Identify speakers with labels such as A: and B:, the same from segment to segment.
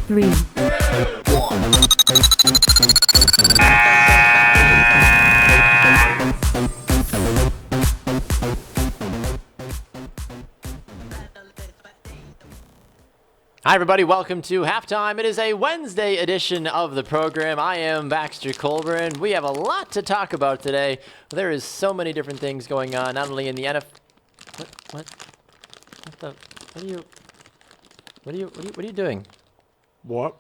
A: 3,
B: Hi, everybody. Welcome to Halftime. It is a Wednesday edition of the program. I am Baxter Colburn. We have a lot to talk about today. There is so many different things going on, not only in the NFL. What are you doing?
C: What?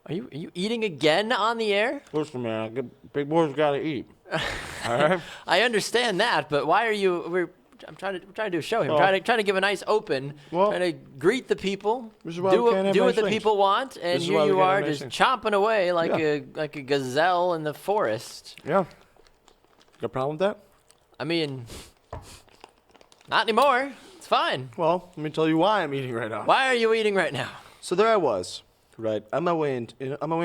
B: Are you eating again on the air?
C: Listen, man, big boys gotta eat. All right.
B: I understand that, but why are you? I'm trying to do a show here.
C: Well,
B: I'm trying to give a nice open. Trying to greet the people.
C: This is why we can't have
B: Do
C: nice
B: what the
C: things.
B: people want, and
C: This is
B: here
C: why we
B: you
C: can't
B: are
C: have nice
B: just
C: things.
B: chomping away like
C: Yeah.
B: a gazelle in the forest.
C: Yeah. Got a problem with that?
B: I mean, not anymore. It's fine.
C: Well, let me tell you why I'm eating right now.
B: Why are you eating right now?
C: So there I was, right, on my way into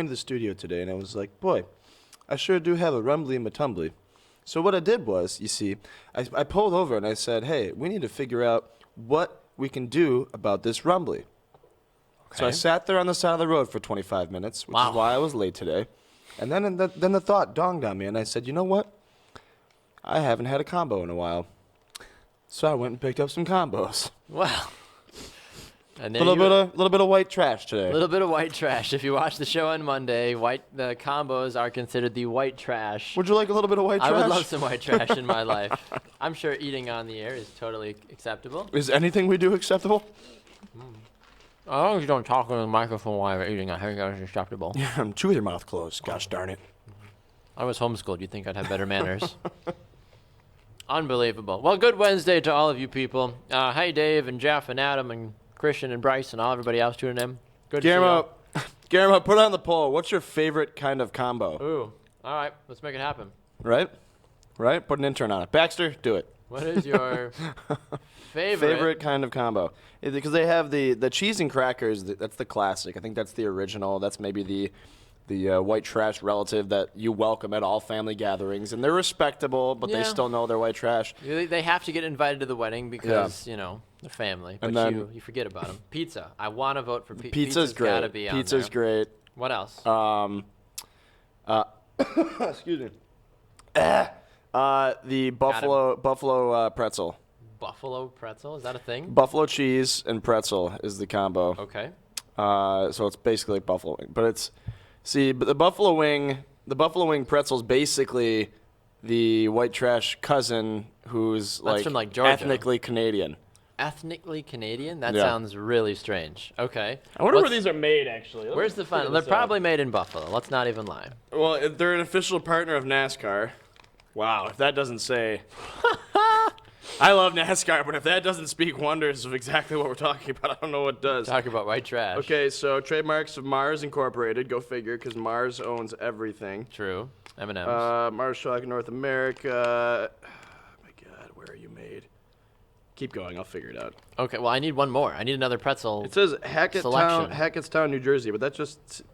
C: the studio today, and I was like, boy, I sure do have a rumbly and a tumbly. So what I did was, you see, I pulled over and I said, hey, we need to figure out what we can do about this rumbly. So I
B: Okay.
C: sat there on the side of the road for 25 minutes, which
B: Wow.
C: is why I was late today. And then the thought dawned on me, and I said, you know what? I haven't had a combo in a while. So I went and picked up some combos.
B: Well, and
C: A
B: there
C: little bit of white trash today.
B: a little bit of white trash. If you watch the show on Monday, the combos are considered the white trash.
C: Would you like a little bit of white trash?
B: I would love some white trash in my life. I'm sure eating on the air is totally acceptable.
C: Is anything we do acceptable?
B: As long as you don't talk on the microphone while you're eating, I think that's acceptable.
C: Yeah, chew with your mouth closed. Gosh darn it.
B: I was homeschooled. You'd think I'd have better manners. Unbelievable. Well, good Wednesday to all of you people. Hey, Dave and Jeff and Adam and Christian and Bryce and everybody else tuning in. Good to see
C: Guillermo,
B: y'all.
C: Guillermo, put on the poll. What's your favorite kind of combo?
B: Ooh. All right. Let's make it happen.
C: Right? Right? Put an intern on it. Baxter, do it.
B: What is your favorite?
C: Favorite kind of combo? Because they have the cheese and crackers. That's the classic. I think that's the original. That's maybe the white trash relative that you welcome at all family gatherings, and they're respectable, but
B: Yeah.
C: they still know they're white trash.
B: They have to get invited to the wedding because, they're family. But
C: And then-
B: you forget about them. Pizza. I want to vote for pizza.
C: Pizza's great.
B: Gotta be on
C: Pizza's
B: there.
C: great.
B: What else?
C: Excuse me. The buffalo pretzel.
B: Buffalo pretzel. Is that a thing?
C: Buffalo cheese and pretzel is the combo.
B: Okay.
C: So it's basically like buffalo wing, but the buffalo wing pretzel is basically the white trash cousin who's
B: That's from, like, Georgia.
C: ethnically Canadian.
B: Ethnically Canadian? That
C: Yeah.
B: sounds really strange. Okay.
C: I wonder where
B: Let's-
C: these are made actually.
B: Where's the fun? They're probably made in Buffalo. Let's not even lie.
C: Well, if they're an official partner of NASCAR. Wow, if that doesn't say. I love NASCAR, but if that doesn't speak wonders of exactly what we're talking about, I don't know what does.
B: Talk about white trash.
C: Okay, so trademarks of Mars Incorporated. Go figure, because Mars owns everything.
B: True. M&M's.
C: Mars Chocolate North America. Oh my God, where are you made? Keep going, I'll figure it out.
B: Okay, well, I need one more. I need another pretzel.
C: It says
B: Selection.
C: Hackettstown, New Jersey, but that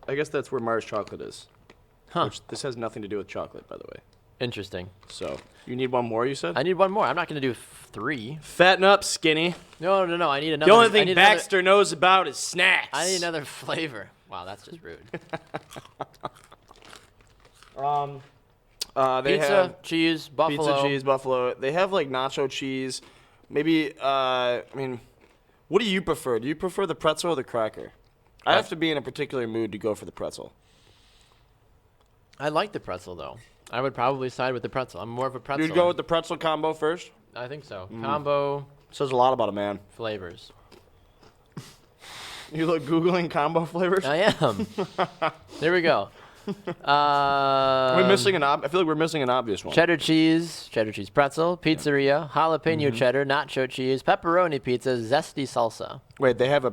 C: I guess that's where Mars Chocolate is.
B: Huh.
C: Which this has nothing to do with chocolate, by the way.
B: Interesting.
C: So, you need one more, you said?
B: I need one more. I'm not going to do 3.
C: Fatten up, skinny.
B: No. I need another.
C: The only
B: I
C: thing
B: need another-
C: Baxter knows about is snacks.
B: I need another flavor. Wow, that's just rude.
C: They
B: Pizza,
C: have
B: cheese, buffalo.
C: pizza, cheese, buffalo. They have like nacho cheese. Maybe, what do you prefer? Do you prefer the pretzel or the cracker? I have to be in a particular mood to go for the pretzel.
B: I like the pretzel, though. I would probably side with the pretzel. I'm more of a pretzel.
C: You'd go with the pretzel combo first?
B: I think so. Combo
C: Says a lot about a man.
B: flavors.
C: You look Googling combo flavors?
B: I am. There we go.
C: We're missing I feel like we're missing an obvious one.
B: Cheddar cheese pretzel, pizzeria, jalapeno cheddar, nacho cheese, pepperoni pizza, zesty salsa.
C: Wait, they have a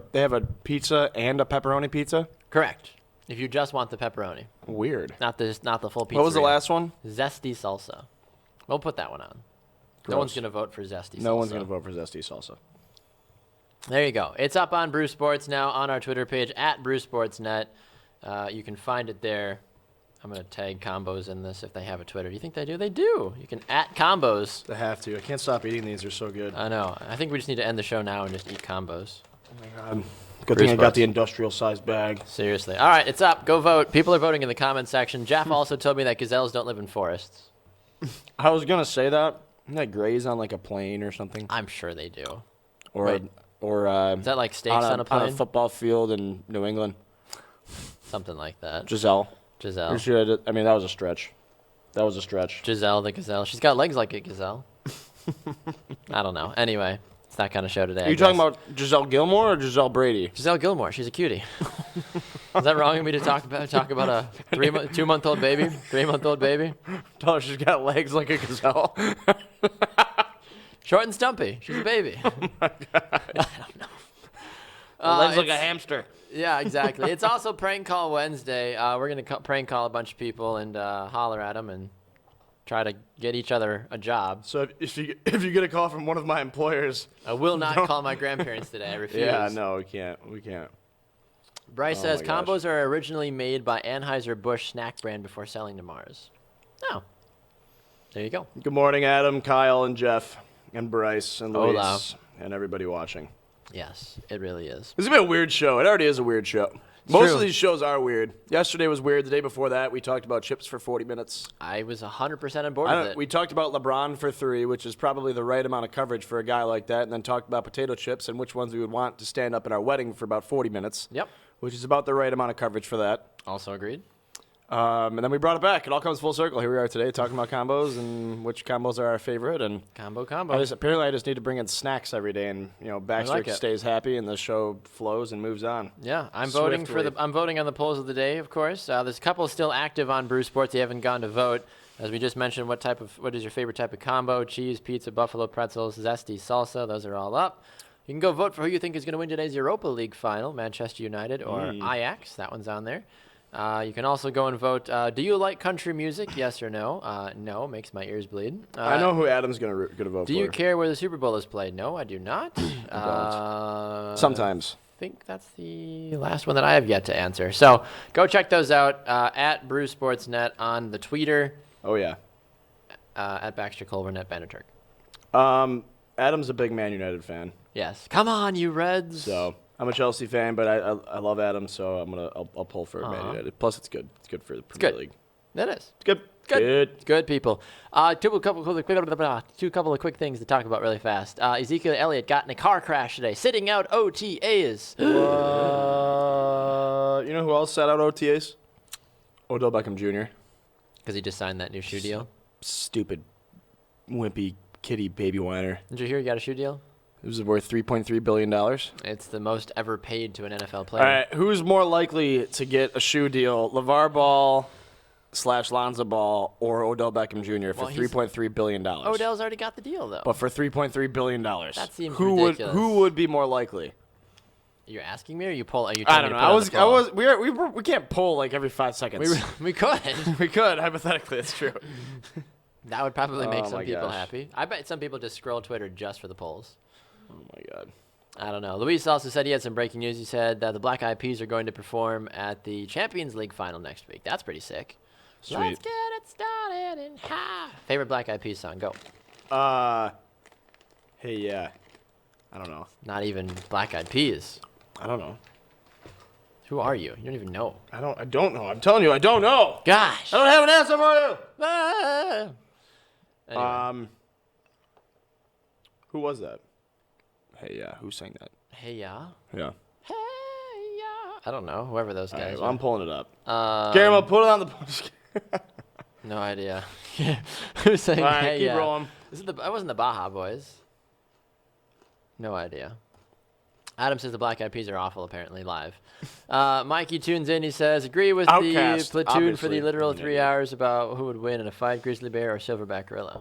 C: pizza and a pepperoni pizza?
B: Correct. If you just want the pepperoni,
C: Weird.
B: not the full pizza.
C: What was the last one?
B: Zesty salsa. We'll put that one on. No
C: Gross.
B: one's gonna vote for zesty salsa.
C: No one's going to vote for zesty salsa.
B: There you go. It's up on Brew Sports now on our Twitter page at BrewSportsNet. You can find it there. I'm going to tag Combos in this if they have a Twitter. Do you think they do? They do. You can at Combos.
C: They have to. I can't stop eating these. They're so good.
B: I know. I think we just need to end the show now and just eat Combos.
C: Oh my God. Good
B: Brew
C: thing I got
B: Sports.
C: the industrial-sized bag.
B: Seriously. All right, it's up. Go vote. People are voting in the comment section. Jeff also told me that gazelles don't live in forests.
C: I was gonna say that. Isn't that graze on like a plane or something?
B: I'm sure they do.
C: Or
B: Wait.
C: Is
B: Is that like steaks on a
C: on
B: plane?
C: a football field in New England?
B: Something like that.
C: Giselle.
B: Giselle.
C: I mean, that was a stretch. That was a stretch.
B: Giselle the gazelle. She's got legs like a gazelle. I don't know. Anyway, it's that kind of show today.
C: Are you talking about Giselle Gilmore or Giselle Brady?
B: Giselle Gilmore? She's a cutie. Is that wrong of me to talk about a 2-month-old baby, 3-month-old baby?
C: Oh, she's got legs like a gazelle.
B: Short and stumpy. She's a baby.
C: Oh my God.
B: I don't know.
C: Legs like a
B: It's-
C: hamster.
B: Yeah, exactly. It's also Prank Call Wednesday. We're going to prank call a bunch of people and holler at them and try to get each other a job.
C: So if you get a call from one of my employers,
B: I will not call my grandparents today. I refuse.
C: yeah, no, we can't. We can't.
B: Bryce
C: Oh
B: says
C: my gosh.
B: combos are originally made by Anheuser-Busch snack brand before selling to Mars. Oh. There you go.
C: Good morning, Adam, Kyle, and Jeff, and Bryce, and Luis,
B: Hola.
C: and everybody watching.
B: Yes, it really is.
C: This is gonna be a weird show. It already is a weird show. Most
B: true.
C: of these shows are weird. Yesterday was weird. The day before that, we talked about chips for 40 minutes.
B: I was 100% on board with it.
C: We talked about LeBron for 3, which is probably the right amount of coverage for a guy like that, and then talked about potato chips and which ones we would want to stand up in our wedding for about 40 minutes.
B: Yep.
C: Which is about the right amount of coverage for that.
B: Also agreed.
C: And then we brought it back. It all comes full circle. Here we are today talking about combos and which combos are our favorite. And
B: Combo.
C: apparently I just need to bring in snacks every day, and Baxter
B: like it.
C: stays happy, and the show flows and moves on.
B: Yeah, I'm voting
C: Swiftly.
B: I'm voting on the polls of the day, of course. There's a couple still active on Brew Sports. You haven't gone to vote. As we just mentioned, what is your favorite type of combo? Cheese, pizza, buffalo pretzels, zesty, salsa. Those are all up. You can go vote for who you think is going to win today's Europa League final, Manchester United or Ajax. That one's on there. You can also go and vote. Do you like country music? Yes or no? No, makes my ears bleed.
C: I know who Adam's gonna vote for.
B: Do you care where the Super Bowl is played? No, I do not.
C: Sometimes.
B: I think that's the last one that I have yet to answer. So go check those out at Brew Sportsnet on the Twitter,
C: Oh yeah.
B: at Baxter Culver, at Banner Turk.
C: Adam's a big Man United fan,
B: Yes. Come on, you Reds.
C: so I'm a Chelsea fan, but I love Adam, so I'll pull for Man United. Plus, it's good. It's good for the Premier
B: good.
C: League.
B: That is.
C: It's good.
B: Good. Good people. Two couple of quick things to talk about really fast. Ezekiel Elliott got in a car crash today, sitting out OTAs.
C: You know who else sat out OTAs? Odell Beckham Jr.
B: Because he just signed that new shoe deal.
C: Stupid, wimpy kitty baby whiner.
B: Did you hear he got a shoe deal?
C: It was worth $3.3 billion. All
B: It's the most ever paid to an NFL player.
C: right, who's more likely to get a shoe deal, LeVar Ball / Lonzo Ball or Odell Beckham Jr. for
B: Well, he's-
C: $3.3 billion?
B: Odell's already got the deal, though.
C: But for $3.3 billion.
B: That seems
C: who
B: ridiculous.
C: Who would be more likely?
B: You're asking me, or are you telling
C: I don't
B: me
C: know.
B: to put on the poll?
C: We can't pull like every 5 seconds.
B: We could.
C: We could, hypothetically, it's true.
B: That would probably make
C: Oh
B: some
C: my
B: people
C: gosh.
B: happy. I bet some people just scroll Twitter just for the polls.
C: Oh my God.
B: I don't know. Luis also said he had some breaking news. He said that the Black Eyed Peas are going to perform at the Champions League final next week. That's pretty sick.
C: Sweet.
B: Let's get it started and favorite Black Eyed Peas song? Go.
C: Hey, yeah. I don't know.
B: Not even Black Eyed Peas.
C: I don't know.
B: Who are you? You don't even know.
C: I don't know. I'm telling you, I don't know.
B: Gosh.
C: I don't have an answer for you.
B: Ah. Anyway.
C: Who was that? Hey, yeah. Who sang that?
B: Hey ya.
C: Yeah.
B: Hey ya. I don't know. Whoever those
C: All
B: guys
C: right,
B: are.
C: well, I'm pulling it up.
B: Um,
C: Guillermo, put it on the.
B: No idea. Who's saying
C: All right,
B: hey
C: keep
B: ya?
C: rolling.
B: That wasn't the Baja Boys. No idea. Adam says the Black Eyed Peas are awful, apparently, live. Mikey tunes in. He says, agree with
C: Outcast,
B: the platoon for
C: obviously.
B: the literal
C: I'm an
B: 3
C: idiot.
B: hours about who would win in a fight, grizzly bear or silverback gorilla.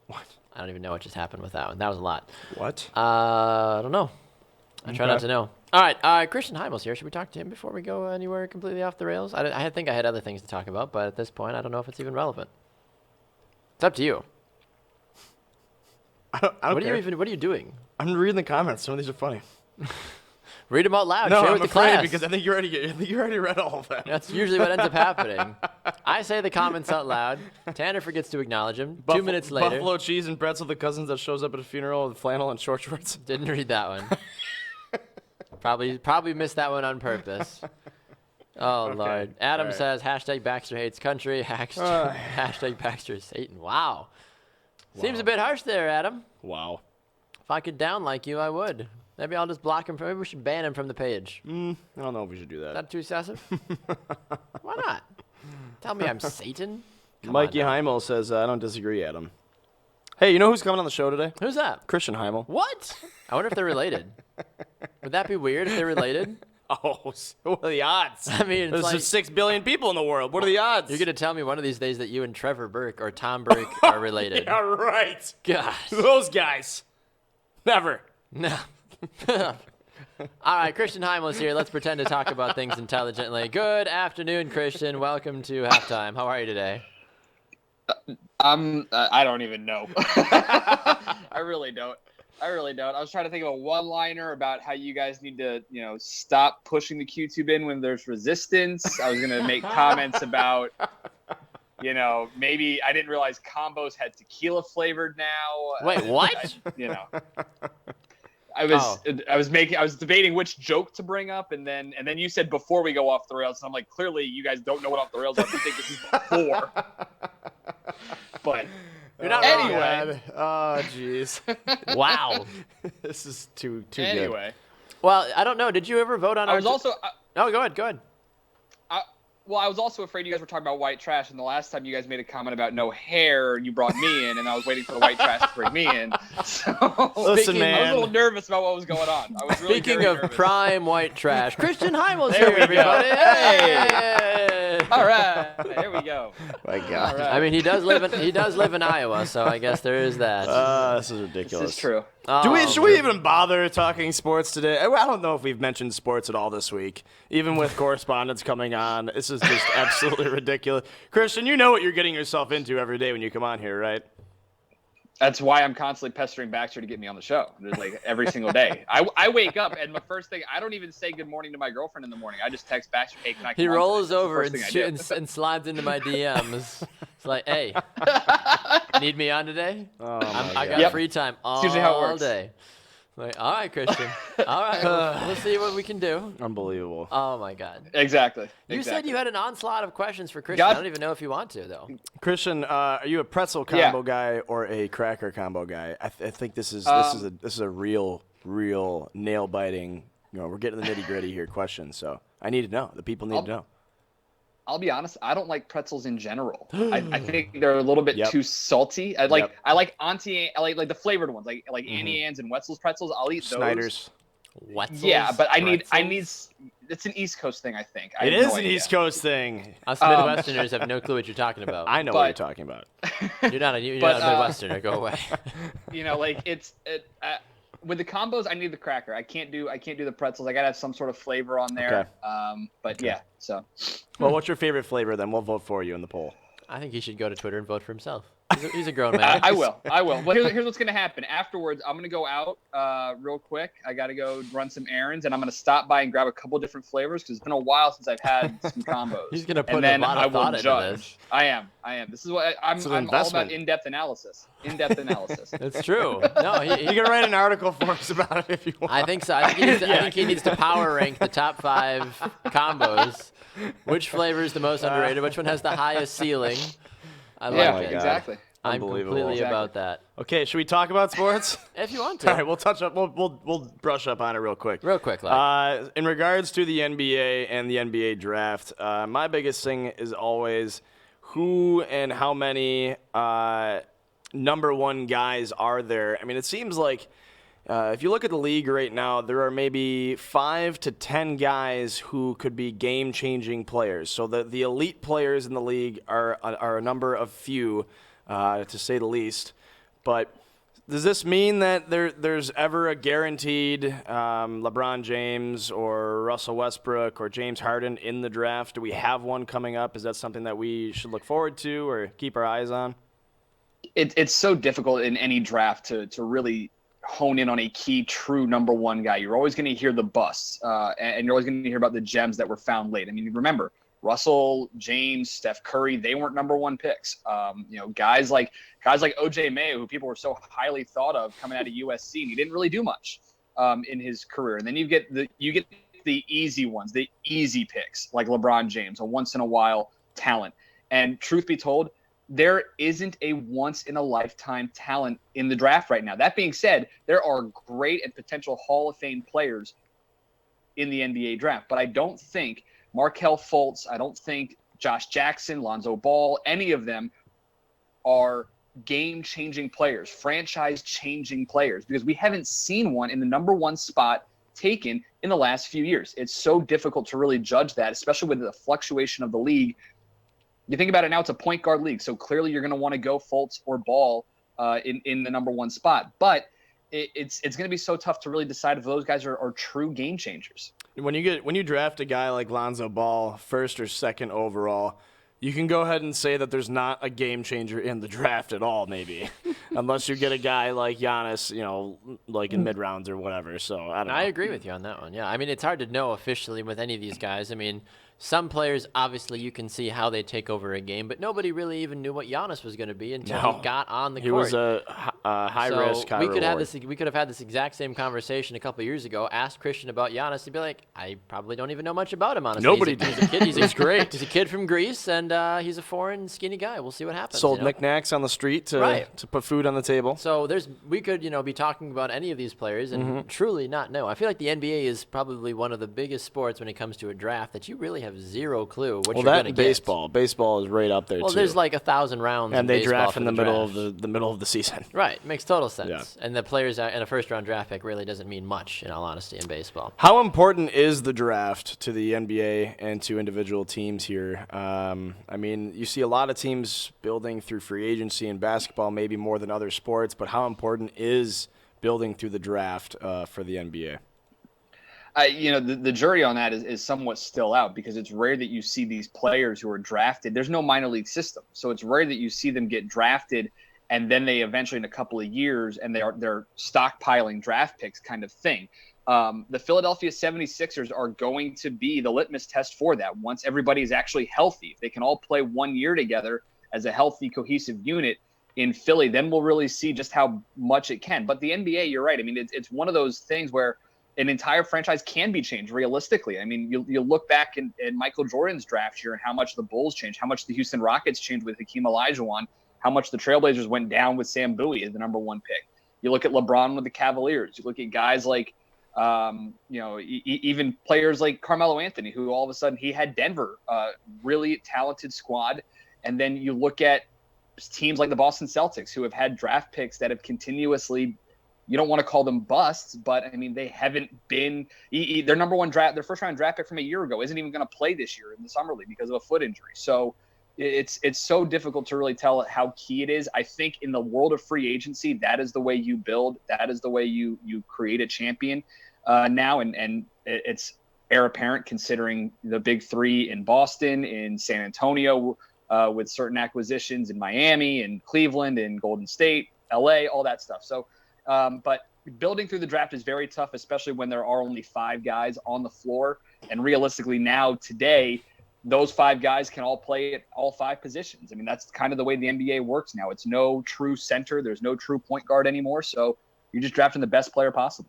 C: What?
B: I don't even know what just happened with that one. That was a lot.
C: What?
B: I don't know. I try not
C: Okay.
B: to know. All right, Christian Heimel's here. Should we talk to him before we go anywhere completely off the rails? I think I had other things to talk about, but at this point, I don't know if it's even relevant. It's up to you.
C: I don't
B: What
C: care.
B: are you doing?
C: I'm reading the comments. Some of these are funny.
B: Read them out loud.
C: No,
B: Share
C: I'm
B: with the
C: afraid
B: class.
C: because I think you already read all of that.
B: That's usually what ends up happening. I say the comments out loud. Tanner forgets to acknowledge them. 2 minutes later.
C: Buffalo cheese and pretzel, the cousins that shows up at a funeral with flannel and short shorts.
B: Didn't read that one. Probably missed that one on purpose. Oh,
C: Okay.
B: Lord. Adam
C: All right.
B: says, hashtag Baxter hates country, hashtag Baxter is Satan. Wow. Seems a bit harsh there, Adam.
C: Wow.
B: If I could down like you, I would. Maybe I'll just block him. Maybe we should ban him from the page.
C: I don't know if we should do
B: Is
C: that.
B: that too excessive? Why not? Tell me I'm Satan? Come on
C: Mikey
B: now.
C: Heimel says, I don't disagree, Adam. Hey, you know who's coming on the show today?
B: Who's that?
C: Christian Heimel.
B: What? I wonder if they're related. Would that be weird if they're related?
C: Oh, what are the odds?
B: I mean, it's
C: There's
B: like,
C: just 6 billion people in the world. What are the odds?
B: you're going to tell me one of these days that you and Trevor Burke or Tom Burke are related.
C: Yeah, right.
B: Gosh.
C: Those guys. Never.
B: No. All right, Christian Heimel's here. Let's pretend to talk about things intelligently. Good afternoon, Christian. Welcome to halftime. How are you today?
A: I don't even know. I really don't. I was trying to think of a one-liner about how you guys need to, stop pushing the Q-tube in when there's resistance. I was going to make comments about, maybe I didn't realize combos had tequila flavored now.
B: Wait, what?
A: I was debating which joke to bring up, and then you said before we go off the rails, and I'm like, clearly you guys don't know what off the rails is. You think this is before. But
B: You're not wrong.
A: anyway.
C: Oh, jeez.
B: Wow.
C: This is too good.
A: Anyway,
B: Well, I don't know. Did you ever vote on
A: I
B: our
A: was also.
B: Oh, go ahead.
A: I was also afraid you guys were talking about white trash, and the last time you guys made a comment about no hair, you brought me in, and I was waiting for the white trash to bring me in. So
C: Listen,
B: Speaking-
A: I was
C: man.
A: a little nervous about what was going on. I was really
B: Speaking
A: very
B: of
A: nervous.
B: prime white trash, Christian Heimel's
A: There
B: here,
A: we go.
B: everybody. Hey!
A: All right, there we go.
C: My God.
A: All right.
B: I mean, he does live in Iowa, so I guess there is that.
C: This is ridiculous.
A: This is true.
B: Oh,
C: Should we even bother talking sports today? I don't know if we've mentioned sports at all this week, even with correspondence coming on. This is just absolutely ridiculous. Christian, you know what you're getting yourself into every day when you come on here, right?
A: That's why I'm constantly pestering Baxter to get me on the show. Just like every single day. I wake up and my first thing, I don't even say good morning to my girlfriend in the morning. I just text Baxter, hey, can I come
B: He
A: on
B: rolls
A: today? That's the
B: over
A: first
B: and,
A: thing I do.
B: and slides into my DMs. It's like, hey, need me on today?
C: Oh, my
B: I got
C: God.
B: free time all
A: usually how it works.
B: day. Like, all right, Christian. All right, we'll see what we can do.
C: Unbelievable.
B: Oh my God.
A: Exactly.
B: You said you had an onslaught of questions for Christian.
A: God-
B: I don't even know if you want to though.
C: Christian, are you a pretzel combo guy or a cracker combo guy? I think this is a real nail biting. We're getting the nitty gritty here question. So I need to know. The people need to know.
A: I'll be honest, I don't like pretzels in general. I think they're a little bit
C: Yep.
A: too salty. I like Auntie, I like the flavored ones, like
C: Mm-hmm.
A: Annie Ann's and Wetzel's pretzels. I'll eat those.
C: Snyder's.
B: Wetzel's
A: Yeah, but I need.
B: pretzels?
A: It's an East Coast thing, I think. I
C: It
A: have
C: is
A: no
C: an
A: idea.
C: East Coast thing.
B: Us Midwesterners have no clue what you're talking about.
C: I know what you're
A: But-
C: talking about.
B: You're not a
A: But,
B: Midwesterner. Go away.
A: With the combos, I need the cracker. I can't do the pretzels. I gotta have some sort of flavor on there.
C: Okay.
A: Yeah. So
C: Well, what's your favorite flavor then? We'll vote for you in the poll.
B: I think he should go to Twitter and vote for himself. He's a grown man.
A: I will. Well, here's what's gonna happen. Afterwards, I'm gonna go out real quick. I gotta go run some errands, and I'm gonna stop by and grab a couple different flavors because it's been a while since I've had some combos.
B: He's gonna put
A: and then
B: a lot
A: I
B: of
A: will
B: thought into
A: judge.
B: this.
A: I am. This is what I'm
C: It's an
A: all about.
C: investment.
A: In-depth analysis.
B: It's true. No,
C: You can write an article for us about it if you want.
B: I think so. I think he needs to power rank the top 5 combos. Which flavor is the most underrated? Which one has the highest ceiling? I like
A: Yeah,
C: my
B: it.
C: God.
A: exactly.
B: I'm
C: Unbelievable.
B: completely
A: Exactly.
B: about that.
C: Okay, should we talk about sports?
B: If you want to.
C: All right, we'll touch up. We'll brush up on it real quick.
B: Real quick, like.
C: In regards to the NBA and the NBA draft, my biggest thing is always who and how many number one guys are there. I mean, it seems like if you look at the league right now, there are maybe 5 to 10 guys who could be game-changing players. So the elite players in the league are a number of few, to say the least. But does this mean that there's ever a guaranteed LeBron James or Russell Westbrook or James Harden in the draft? Do we have one coming up? Is that something that we should look forward to or keep our eyes on?
A: It's so difficult in any draft to really hone in on a key true number one guy. You're always going to hear the busts, and you're always going to hear about the gems that were found late. I mean, remember, Russell, James, Steph Curry, they weren't number one picks. Guys like OJ Mayo, who people were so highly thought of coming out of USC, and he didn't really do much. in his career. And then you get the easy ones, the easy picks like LeBron James, a once in a while talent. And truth be told, there isn't a once in a lifetime talent in the draft right now. That being said, there are great and potential Hall of Fame players in the NBA draft, but I don't think Markelle Fultz, I don't think Josh Jackson, Lonzo Ball, any of them are game-changing players, franchise-changing players, because we haven't seen one in the number one spot taken in the last few years. It's so difficult to really judge that, especially with the fluctuation of the league. You think about it now, it's a point guard league, so clearly you're going to want to go Fultz or Ball in the number one spot. But it's going to be so tough to really decide if those guys are true game changers.
C: When you draft a guy like Lonzo Ball, first or second overall, you can go ahead and say that there's not a game changer in the draft at all, maybe, unless you get a guy like Giannis, like in mid rounds or whatever. So I don't know.
B: I agree with you on that one. Yeah, I mean, it's hard to know officially with any of these guys. I mean, some players, obviously, you can see how they take over a game, but nobody really even knew what Giannis was going to be until he got on the court.
C: He was a high risk, high reward.
B: We could have had this exact same conversation a couple of years ago. Asked Christian about Giannis, he'd be like, I probably don't even know much about him, honestly.
C: Nobody did.
B: He's a kid. He's great. He's a kid from Greece, and he's a foreign, skinny guy. We'll see what happens.
C: Sold knickknacks on the street to put food on the table.
B: So we could be talking about any of these players and truly not know. I feel like the NBA is probably one of the biggest sports when it comes to a draft that you really have zero clue what you're going to get.
C: Baseball is right up there too.
B: Well, there's like 1,000 rounds,
C: and they draft in the middle of the season.
B: Right, makes total sense.
C: Yeah.
B: And the players in a first-round draft pick really doesn't mean much, in all honesty, in baseball.
C: How important is the draft to the NBA and to individual teams here? I mean, you see a lot of teams building through free agency in basketball, maybe more than other sports. But how important is building through the draft for the NBA?
A: The jury on that is somewhat still out, because it's rare that you see these players who are drafted. There's no minor league system, so it's rare that you see them get drafted and then they eventually, in a couple of years, and they're stockpiling draft picks kind of thing. The Philadelphia 76ers are going to be the litmus test for that once everybody is actually healthy. If they can all play 1 year together as a healthy, cohesive unit in Philly, then we'll really see just how much it can. But the NBA, you're right. I mean, it's one of those things where an entire franchise can be changed realistically. I mean, you look back in Michael Jordan's draft year and how much the Bulls changed, how much the Houston Rockets changed with Hakeem Olajuwon, how much the Trailblazers went down with Sam Bowie as the number one pick. You look at LeBron with the Cavaliers. You look at guys like, even players like Carmelo Anthony, who all of a sudden he had Denver, really talented squad. And then you look at teams like the Boston Celtics, who have had draft picks that have continuously, you don't want to call them busts, but I mean, they haven't been their their first round draft pick from a year ago isn't even going to play this year in the summer league because of a foot injury. So it's so difficult to really tell how key it is. I think in the world of free agency, that is the way you build. That is the way you create a champion now. And it's heir apparent considering the big three in Boston, in San Antonio, with certain acquisitions in Miami and Cleveland and Golden State, LA, all that stuff. So, but building through the draft is very tough, especially when there are only 5 guys on the floor. And realistically now, today, those 5 guys can all play at all 5 positions. I mean, that's kind of the way the NBA works now. It's no true center. There's no true point guard anymore. So you're just drafting the best player possible.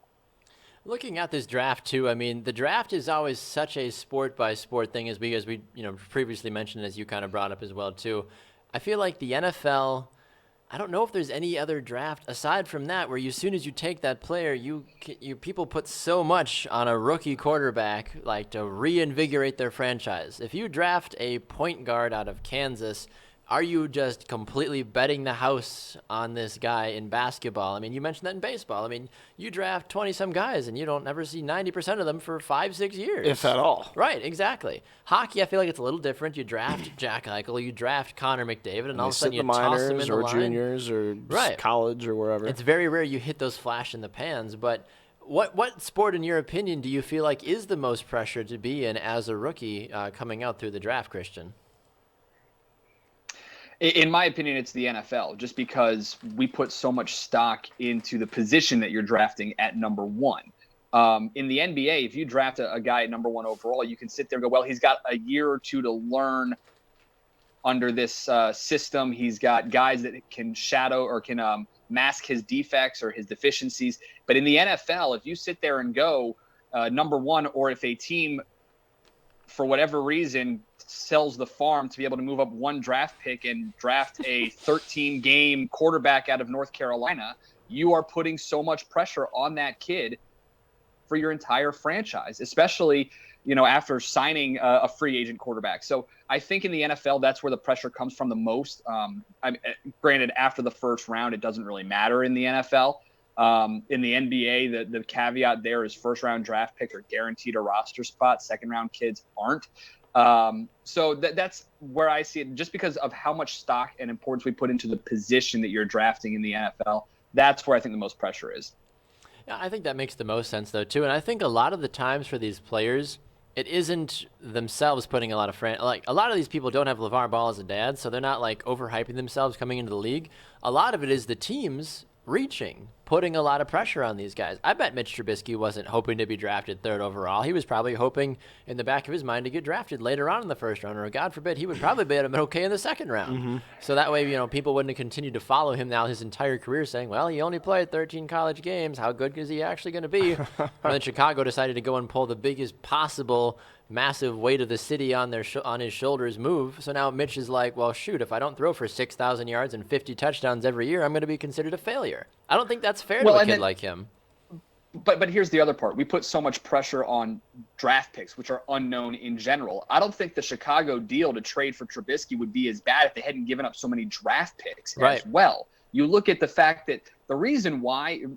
B: Looking at this draft too, I mean, the draft is always such a sport by sport thing, as we previously mentioned, as you kind of brought up as well too. I feel like the NFL, I don't know if there's any other draft aside from that where as soon as you take that player, you people put so much on a rookie quarterback, like to reinvigorate their franchise. If you draft a point guard out of Kansas, are you just completely betting the house on this guy in basketball? I mean, you mentioned that in baseball. I mean, you draft 20-some guys, and you don't ever see 90% of them for 5-6 years.
C: If at all.
B: Right, exactly. Hockey, I feel like it's a little different. You draft Jack Eichel, you draft Connor McDavid, and all of a sudden you toss them in the line.
C: Or juniors or college or wherever.
B: It's very rare you hit those flash in the pans, but what sport, in your opinion, do you feel like is the most pressure to be in as a rookie coming out through the draft, Christian?
A: In my opinion, it's the NFL, just because we put so much stock into the position that you're drafting at number 1. In the NBA, if you draft a guy at number 1 overall, you can sit there and go, well, he's got a year or two to learn under this system. He's got guys that can shadow or can mask his defects or his deficiencies. But in the NFL, if you sit there and go number one, or if a team, for whatever reason, sells the farm to be able to move up one draft pick and draft a 13-game quarterback out of North Carolina, you are putting so much pressure on that kid for your entire franchise, especially, after signing a free agent quarterback. So I think in the NFL, that's where the pressure comes from the most. Granted, after the first round, it doesn't really matter in the NFL. In the NBA, the caveat there is first-round draft picks are guaranteed a roster spot. Second-round kids aren't. So that's where I see it, just because of how much stock and importance we put into the position that you're drafting in the NFL. That's where I think the most pressure is.
B: Yeah, I think that makes the most sense, though, too. And I think a lot of the times for these players, it isn't themselves putting a lot of a lot of these people don't have LeVar Ball as a dad, so they're not like overhyping themselves coming into the league. A lot of it is the teams reaching, putting a lot of pressure on these guys. I bet Mitch Trubisky wasn't hoping to be drafted 3rd overall. He was probably hoping in the back of his mind to get drafted later on in the 1st round, or God forbid, he would probably be okay in the 2nd round. Mm-hmm. So that way, people wouldn't have continued to follow him now his entire career saying, well, he only played 13 college games. How good is he actually going to be? And then Chicago decided to go and pull the biggest possible massive weight of the city on his shoulders move. So now Mitch is like, well, shoot, if I don't throw for 6,000 yards and 50 touchdowns every year, I'm going to be considered a failure. I don't think that's fair to a kid like him.
A: But here's the other part. We put so much pressure on draft picks, which are unknown in general. I don't think the Chicago deal to trade for Trubisky would be as bad if they hadn't given up so many draft picks as well. You look at the fact that the reason why –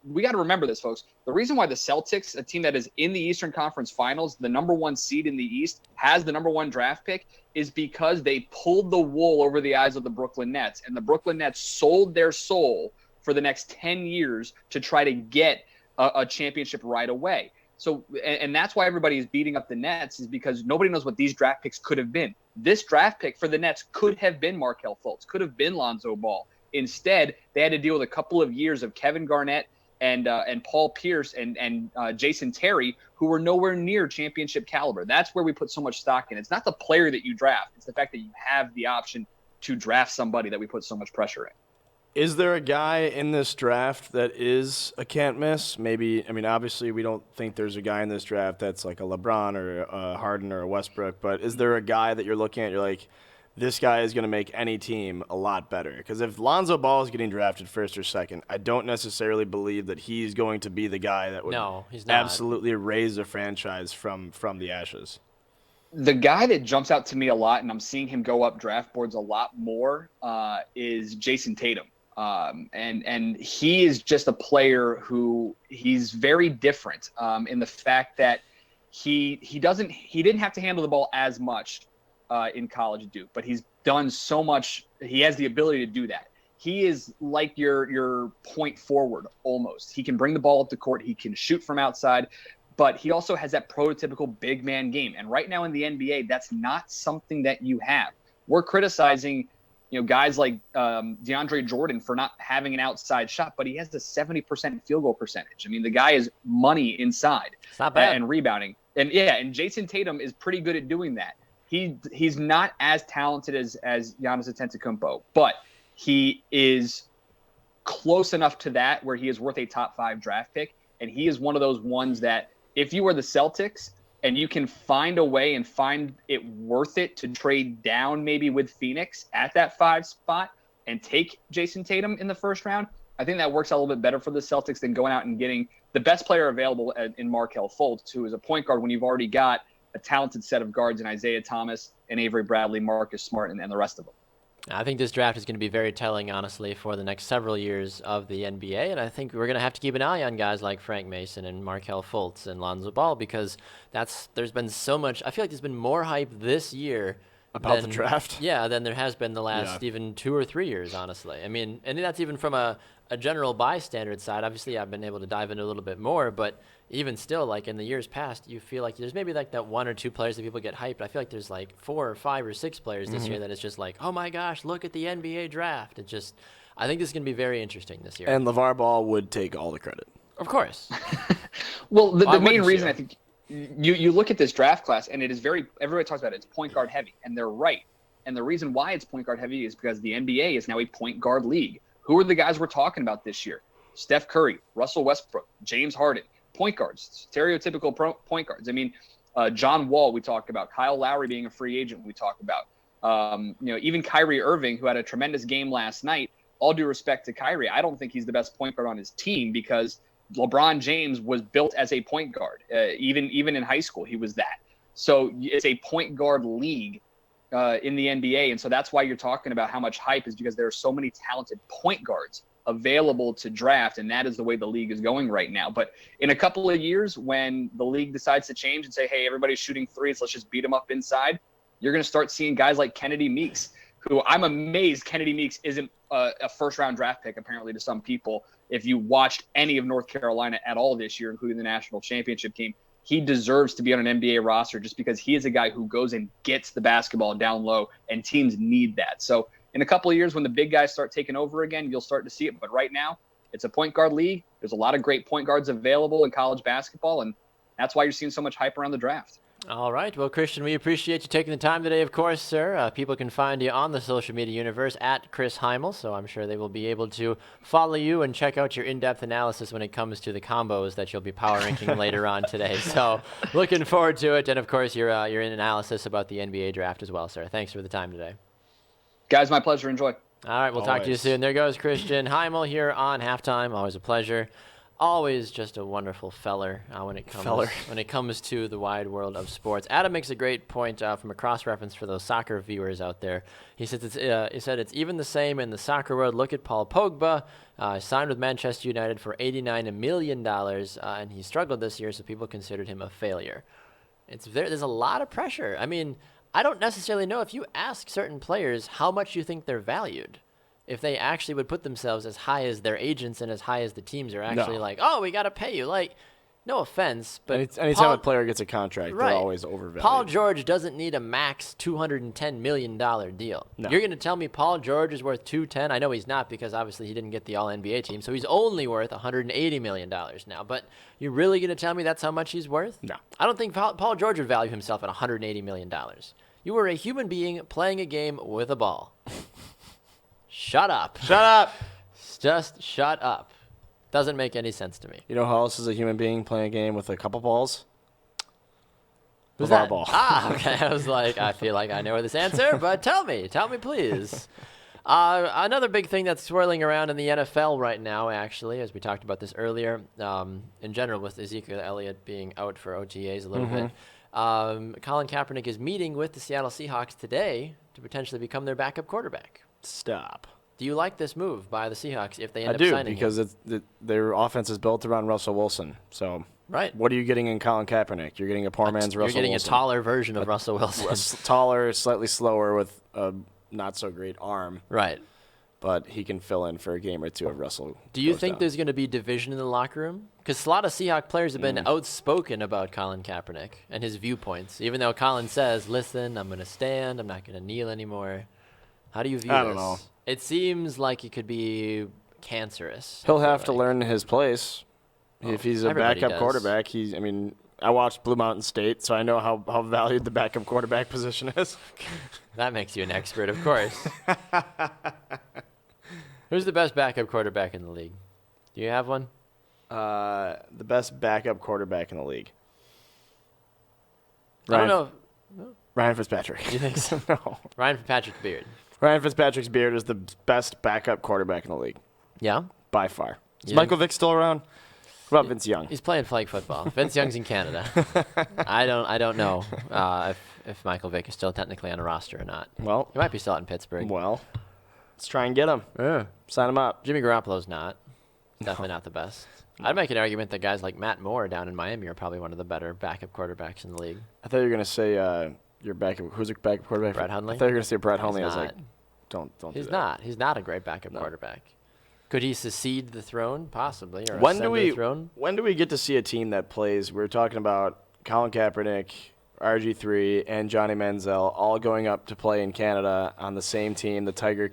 A: we got to remember this, folks. The reason why the Celtics, a team that is in the Eastern Conference Finals, the number one seed in the East, has the number one draft pick is because they pulled the wool over the eyes of the Brooklyn Nets. And the Brooklyn Nets sold their soul for the next 10 years to try to get a championship right away. So, and that's why everybody is beating up the Nets, is because nobody knows what these draft picks could have been. This draft pick for the Nets could have been Markelle Fultz, could have been Lonzo Ball. Instead, they had to deal with a couple of years of Kevin Garnett and Paul Pierce and Jason Terry, who were nowhere near championship caliber. That's where we put so much stock in. It's not the player that you draft. It's the fact that you have the option to draft somebody that we put so much pressure in.
C: Is there a guy in this draft that is a can't miss? Maybe, obviously we don't think there's a guy in this draft that's like a LeBron or a Harden or a Westbrook, but is there a guy that you're looking at, you're like, this guy is going to make any team a lot better? Because if Lonzo Ball is getting drafted 1st or 2nd, I don't necessarily believe that he's going to be the guy that would absolutely raise a franchise from the ashes.
A: The guy that jumps out to me a lot, and I'm seeing him go up draft boards a lot more, is Jason Tatum. And he is just a player who he's very different in the fact that he didn't have to handle the ball as much in college at Duke, but he's done so much. He has the ability to do that. He is like your point forward almost. He can bring the ball up the court. He can shoot from outside, but he also has that prototypical big man game. And right now in the NBA, that's not something that you have. We're criticizing, guys like DeAndre Jordan for not having an outside shot, but he has a 70% field goal percentage. The guy is money inside and rebounding. And Jason Tatum is pretty good at doing that. He's not as talented as Giannis Antetokounmpo, but he is close enough to that where he is worth a top 5 draft pick. And he is one of those ones that if you were the Celtics and you can find a way and find it worth it to trade down maybe with Phoenix at that 5 spot and take Jason Tatum in the 1st round, I think that works out a little bit better for the Celtics than going out and getting the best player available in Markelle Fultz, who is a point guard when you've already got a talented set of guards in Isaiah Thomas and Avery Bradley, Marcus Smart, and the rest of them.
B: I think this draft is going to be very telling, honestly, for the next several years of the NBA, and I think we're going to have to keep an eye on guys like Frank Mason and Markelle Fultz and Lonzo Ball, because there's been so much. I feel like there's been more hype this year
C: about the draft.
B: Yeah, than there has been the last even 2 or 3 years, honestly. And that's even from a general bystander side. Obviously, I've been able to dive into a little bit more, but even still, like in the years past, you feel like there's maybe like that 1 or 2 players that people get hyped. I feel like there's like 4 or 5 or 6 players this year that it's just like, oh my gosh, look at the NBA draft. I think this is going to be very interesting this year.
C: And LeVar Ball would take all the credit.
B: Of course.
A: Well, the main reason I think you look at this draft class, and it is everybody talks about it, it's point guard heavy, and they're right. And the reason why it's point guard heavy is because the NBA is now a point guard league. Who are the guys we're talking about this year? Steph Curry, Russell Westbrook, James Harden, point guards, stereotypical point guards. I mean, John Wall, we talked about. Kyle Lowry being a free agent, we talked about. Even Kyrie Irving, who had a tremendous game last night. All due respect to Kyrie, I don't think he's the best point guard on his team because LeBron James was built as a point guard. Even in high school, he was that. So it's a point guard league in the NBA. And so that's why you're talking about how much hype is because there are so many talented point guards available to draft. And that is the way the league is going right now. But in a couple of years, when the league decides to change and say, hey, everybody's shooting threes, let's just beat them up inside, you're going to start seeing guys like Kennedy Meeks, who I'm amazed Kennedy Meeks isn't a first-round draft pick, apparently, to some people. If you watched any of North Carolina at all this year, including the national championship game, he deserves to be on an NBA roster just because he is a guy who goes and gets the basketball down low, and teams need that. So in a couple of years, when the big guys start taking over again, you'll start to see it. But right now, it's a point guard league. There's a lot of great point guards available in college basketball, and that's why you're seeing so much hype around the draft.
B: All right. Well, Christian, we appreciate you taking the time today, of course, sir. People can find you on the social media universe at Chris Heimel, so I'm sure they will be able to follow you and check out your in-depth analysis when it comes to the combos that you'll be power ranking later on today. So looking forward to it, and, of course, your analysis about the NBA draft as well, sir. Thanks for the time today.
A: Guys, my pleasure. Enjoy.
B: All right. We'll talk to you soon. There goes Christian Heimel here on Halftime. Always a pleasure. Always just a wonderful feller when it comes to the wide world of sports. Adam makes a great point from a cross-reference for those soccer viewers out there. He said it's even the same in the soccer world. Look at Paul Pogba, signed with Manchester United for $89 million, and he struggled this year, so people considered him a failure. There's a lot of pressure. I mean, I don't necessarily know if you ask certain players how much you think they're valued. If they actually would put themselves as high as their agents and as high as the teams are actually like, oh, we got to pay you. Like, no offense, but
D: anytime a player gets a contract, they're always overvalued.
B: Paul George doesn't need a max $210 million deal. No. You're going to tell me Paul George is worth $210? I know he's not because obviously he didn't get the All-NBA team, so he's only worth $180 million now. But you're really going to tell me that's how much he's worth?
D: No.
B: I don't think Paul George would value himself at $180 million. You are a human being playing a game with a ball. Shut up.
D: Shut up.
B: Just shut up. Doesn't make any sense to me.
D: You know who else is a human being playing a game with a couple balls?
B: Who's
D: LeVar
B: that?
D: Ball.
B: Okay. I was like, I feel like I know this answer, but tell me please. Another big thing that's swirling around in the NFL right now, actually, as we talked about this earlier, in general with Ezekiel Elliott being out for OTAs a little bit, Colin Kaepernick is meeting with the Seattle Seahawks today to potentially become their backup quarterback.
D: Stop.
B: Do you like this move by the Seahawks if they end up
D: signing
B: signing him?
D: I do, because their offense is built around Russell Wilson. So
B: right.
D: What are you getting in Colin Kaepernick? You're getting a poor man's Russell Wilson.
B: You're getting a taller version of Russell Wilson.
D: Taller, slightly slower with a not-so-great arm.
B: Right.
D: But he can fill in for a game or two of Russell.
B: Do you think there's going to be division in the locker room? Because a lot of Seahawks players have been outspoken about Colin Kaepernick and his viewpoints, even though Colin says, listen, I'm going to stand, I'm not going to kneel anymore. How do you view this?
D: I don't know.
B: It seems like it could be cancerous.
D: He'll have to learn his place. If he's a backup quarterback, I watched Blue Mountain State, so I know how valued the backup quarterback position is.
B: That makes you an expert, of course. Who's the best backup quarterback in the league? Do you have one?
D: The best backup quarterback in the league.
B: I don't know.
D: Ryan Fitzpatrick.
B: You think so?
D: No.
B: Ryan Fitzpatrick's beard.
D: Ryan Fitzpatrick's beard is the best backup quarterback in the league.
B: Yeah?
D: By far. Is Michael Vick still around? What about Vince Young?
B: He's playing flag football. Vince Young's in Canada. I don't know if Michael Vick is still technically on a roster or not.
D: Well,
B: he might be still out in Pittsburgh.
D: Well, let's try and get him.
B: Yeah.
D: Sign him up.
B: Jimmy Garoppolo's not. Definitely not the best. No. I'd make an argument that guys like Matt Moore down in Miami are probably one of the better backup quarterbacks in the league.
D: I thought you were going to say your backup. Who's a backup quarterback?
B: Brett Hundley.
D: I thought you were going to say Brett Hundley. I was like, don't
B: He's
D: do that.
B: not. He's not a great backup quarterback. Could he succeed the throne? Possibly. Or
D: when do we get to see a team that plays? We're talking about Colin Kaepernick, RG3, and Johnny Manziel all going up to play in Canada on the same team, the Tiger,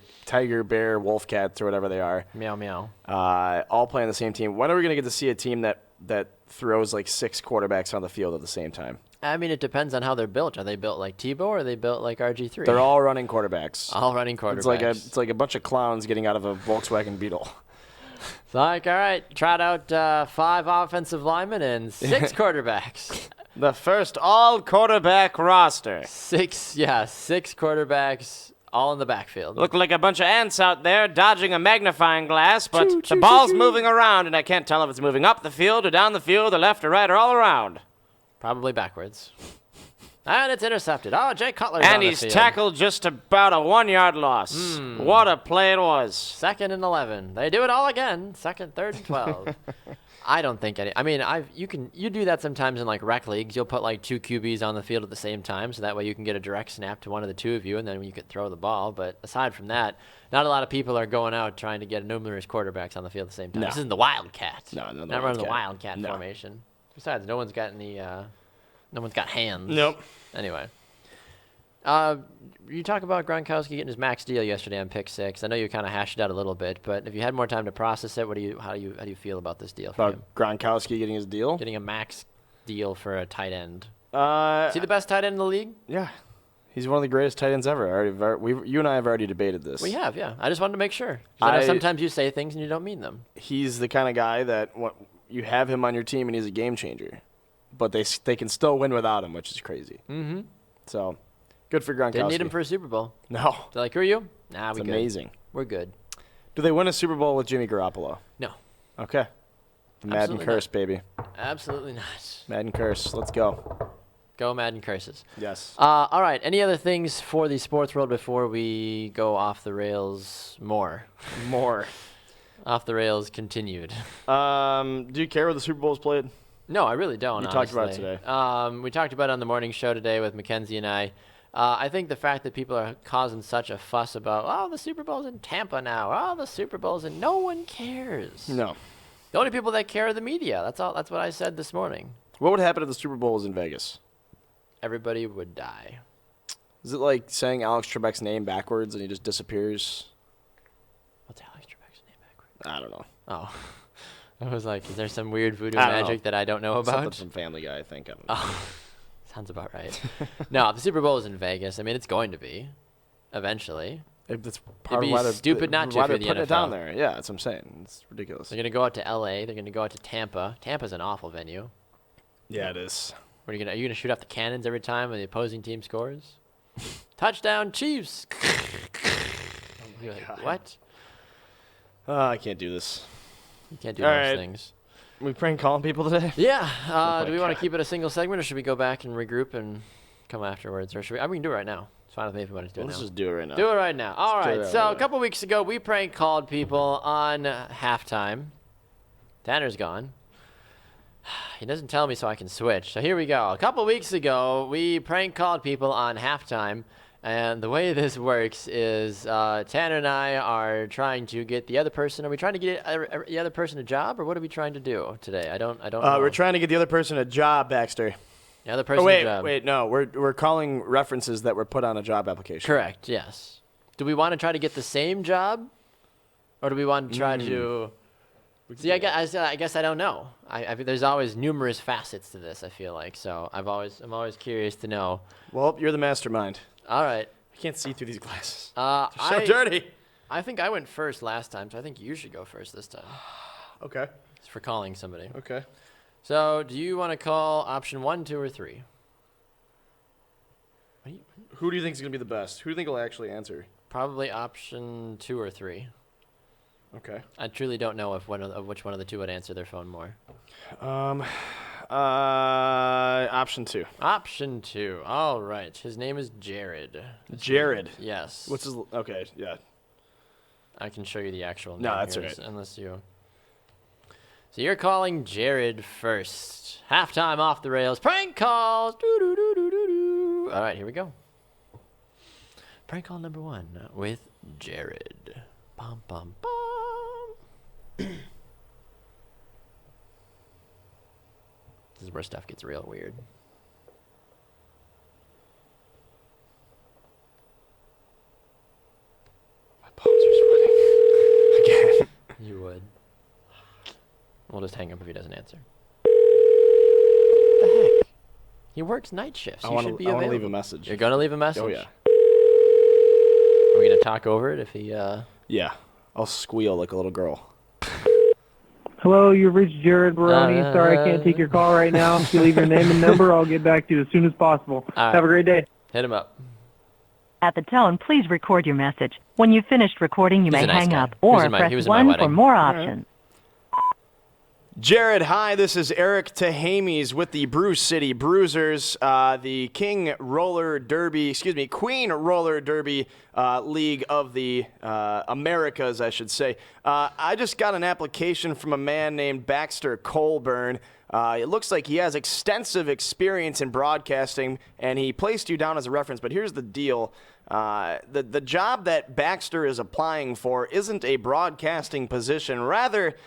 D: Bear, Wolfcats, or whatever they are.
B: Meow, meow.
D: All playing the same team. When are we going to get to see a team that throws like 6 quarterbacks on the field at the same time?
B: I mean, it depends on how they're built. Are they built like Tebow or are they built like RG3?
D: They're all running quarterbacks.
B: All running quarterbacks.
D: It's like a bunch of clowns getting out of a Volkswagen Beetle.
B: It's like, all right, trot out 5 offensive linemen and 6 quarterbacks.
D: The first all-quarterback roster.
B: 6 quarterbacks all in the backfield.
D: Look like a bunch of ants out there dodging a magnifying glass, but the ball's moving around, and I can't tell if it's moving up the field or down the field or left or right or all around.
B: Probably backwards. And it's intercepted. Oh, Jay Cutler's
D: And
B: on the
D: he's
B: field.
D: tackled just about a 1-yard loss. What a play it was.
B: 2nd and 11. They do it all again. 2nd, 3rd, and 12. I don't think any. I mean, you do that sometimes in like rec leagues. You'll put like 2 QBs on the field at the same time, so that way you can get a direct snap to one of the 2 of you, and then you can throw the ball. But aside from that, not a lot of people are going out trying to get numerous quarterbacks on the field at the same time.
D: No.
B: This isn't the Wildcat.
D: No,
B: not running the
D: Wildcat.
B: Wildcat formation. Besides, no one's got hands.
D: Nope.
B: Anyway. You talk about Gronkowski getting his max deal yesterday on Pick 6. I know you kind of hashed it out a little bit, but if you had more time to process it, how do you feel about this deal for him?
D: About Gronkowski getting his deal?
B: Getting a max deal for a tight end.
D: Is
B: Is he the best tight end in the league?
D: Yeah. He's one of the greatest tight ends ever. You and I have already debated this.
B: We have, yeah. I just wanted to make sure. 'Cause I know sometimes you say things and you don't mean them.
D: He's the kind of guy that you have him on your team and he's a game changer, but they can still win without him, which is crazy.
B: Mm-hmm.
D: So, good for Gronkowski.
B: Didn't need him for a Super Bowl.
D: No.
B: They're like, who are you? Nah,
D: It's
B: we good.
D: amazing.
B: We're good.
D: Do they win a Super Bowl with Jimmy Garoppolo?
B: No.
D: Okay. The Madden
B: Absolutely
D: curse,
B: not.
D: baby.
B: Absolutely not.
D: Madden curse. Let's go.
B: Go Madden curses.
D: Yes.
B: All right. Any other things for the sports world before we go off the rails more?
D: More.
B: Off the rails continued.
D: Do you care where the Super Bowl is played?
B: No, I really don't.
D: You talked about it
B: today. We talked about it on the morning show today with Mackenzie and I. I think the fact that people are causing such a fuss about, oh, the Super Bowl's in Tampa now. Oh, the Super Bowl's in. No one cares.
D: No.
B: The only people that care are the media. That's all. That's what I said this morning.
D: What would happen if the Super Bowl was in Vegas?
B: Everybody would die.
D: Is it like saying Alex Trebek's name backwards and he just disappears?
B: What's Alex Trebek's name backwards?
D: I don't know.
B: Oh. I was like, is there some weird voodoo
D: I don't know.
B: magic that I don't know about?
D: Something from Family Guy, I think. I don't know.
B: Oh, sounds about right. No, if the Super Bowl is in Vegas, I mean, it's going to be eventually.
D: That's
B: It'd be stupid not to
D: why
B: if
D: they're
B: you're the
D: putting it
B: NFL.
D: down there. Yeah, that's what I'm saying. It's ridiculous.
B: They're going to go out to L.A. They're going to go out to Tampa. Tampa's an awful venue.
D: Yeah, it is.
B: Are you going to shoot off the cannons every time when the opposing team scores? Touchdown, Chiefs! You're like,
D: God.
B: what?
D: I can't do this.
B: You can't do
D: All
B: those
D: right.
B: things.
D: We prank calling people today?
B: Yeah.
D: my
B: Do we want to
D: God.
B: keep it a single segment, or should we go back and regroup and come afterwards? Or should we? We can do it right now. It's fine with me if we want to do it
D: Let's
B: now.
D: just do it right now.
B: Do it right now. All
D: Let's do
B: right.
D: it right
B: So
D: now.
B: a couple weeks ago, we prank called people on halftime. Tanner's gone. He doesn't tell me so I can switch. So here we go. A couple weeks ago, we prank called people on halftime. And the way this works is Tanner and I are trying to get the other person. Are we trying to get the other person a job, or what are we trying to do today? I don't know.
D: We're trying to get the other person a job, Baxter.
B: The other person
D: Oh, wait,
B: a job.
D: wait, no. We're calling references that were put on a job application.
B: Correct. Yes. Do we want to try to get the same job, or do we want to try to? See, I guess I don't know. There's always numerous facets to this. I feel like so. I'm always curious to know.
D: Well, you're the mastermind.
B: All right.
D: I can't see through these glasses.
B: I
D: They're so dirty.
B: I think I went first last time, so I think you should go first this time.
D: Okay.
B: It's for calling somebody.
D: Okay.
B: So, do you want to call option 1, 2, or 3?
D: Who do you think is going to be the best? Who do you think will actually answer?
B: Probably option 2 or 3.
D: Okay.
B: I truly don't know if which one of the two would answer their phone more.
D: Option 2.
B: Option 2. All right. His name is Jared.
D: Jared.
B: Yes.
D: What's his? Okay. Yeah.
B: I can show you the actual name.
D: No, that's
B: here,
D: all right.
B: Unless you. So you're calling Jared first. Halftime off the rails. Prank calls. Doo-doo-doo-doo-doo-doo. All right, here we go. Prank call number 1 with Jared. Bum, bum, bum. This is where stuff gets real weird.
D: My palms are sweating. Again.
B: You would. We'll just hang up if he doesn't answer. What the heck? He works night shifts.
D: I
B: You
D: want
B: should be
D: to leave a
B: available.
D: message.
B: You're gonna leave a message?
D: Oh yeah.
B: Are we gonna talk over it if he?
D: Yeah. I'll squeal like a little girl.
E: Hello, you've reached Jared Baroni. Sorry I can't take your call right now. If you leave your name and number, I'll get back to you as soon as possible.
B: right.
E: Have a great day.
B: Hit him up.
F: At the tone, please record your message. When you've finished recording, you
B: He's
F: may
B: a nice
F: hang
B: guy.
F: up
B: He was
F: or
B: in my-
F: press
B: he was in my
F: 1 for
B: wedding.
F: more options.
D: Jared, hi. This is Eric Tahamies with the Brew City Bruisers, the Queen Roller Derby League of the Americas, I should say. I just got an application from a man named Baxter Colburn. It looks like he has extensive experience in broadcasting, and he placed you down as a reference. But here's the deal. The job that Baxter is applying for isn't a broadcasting position. Rather,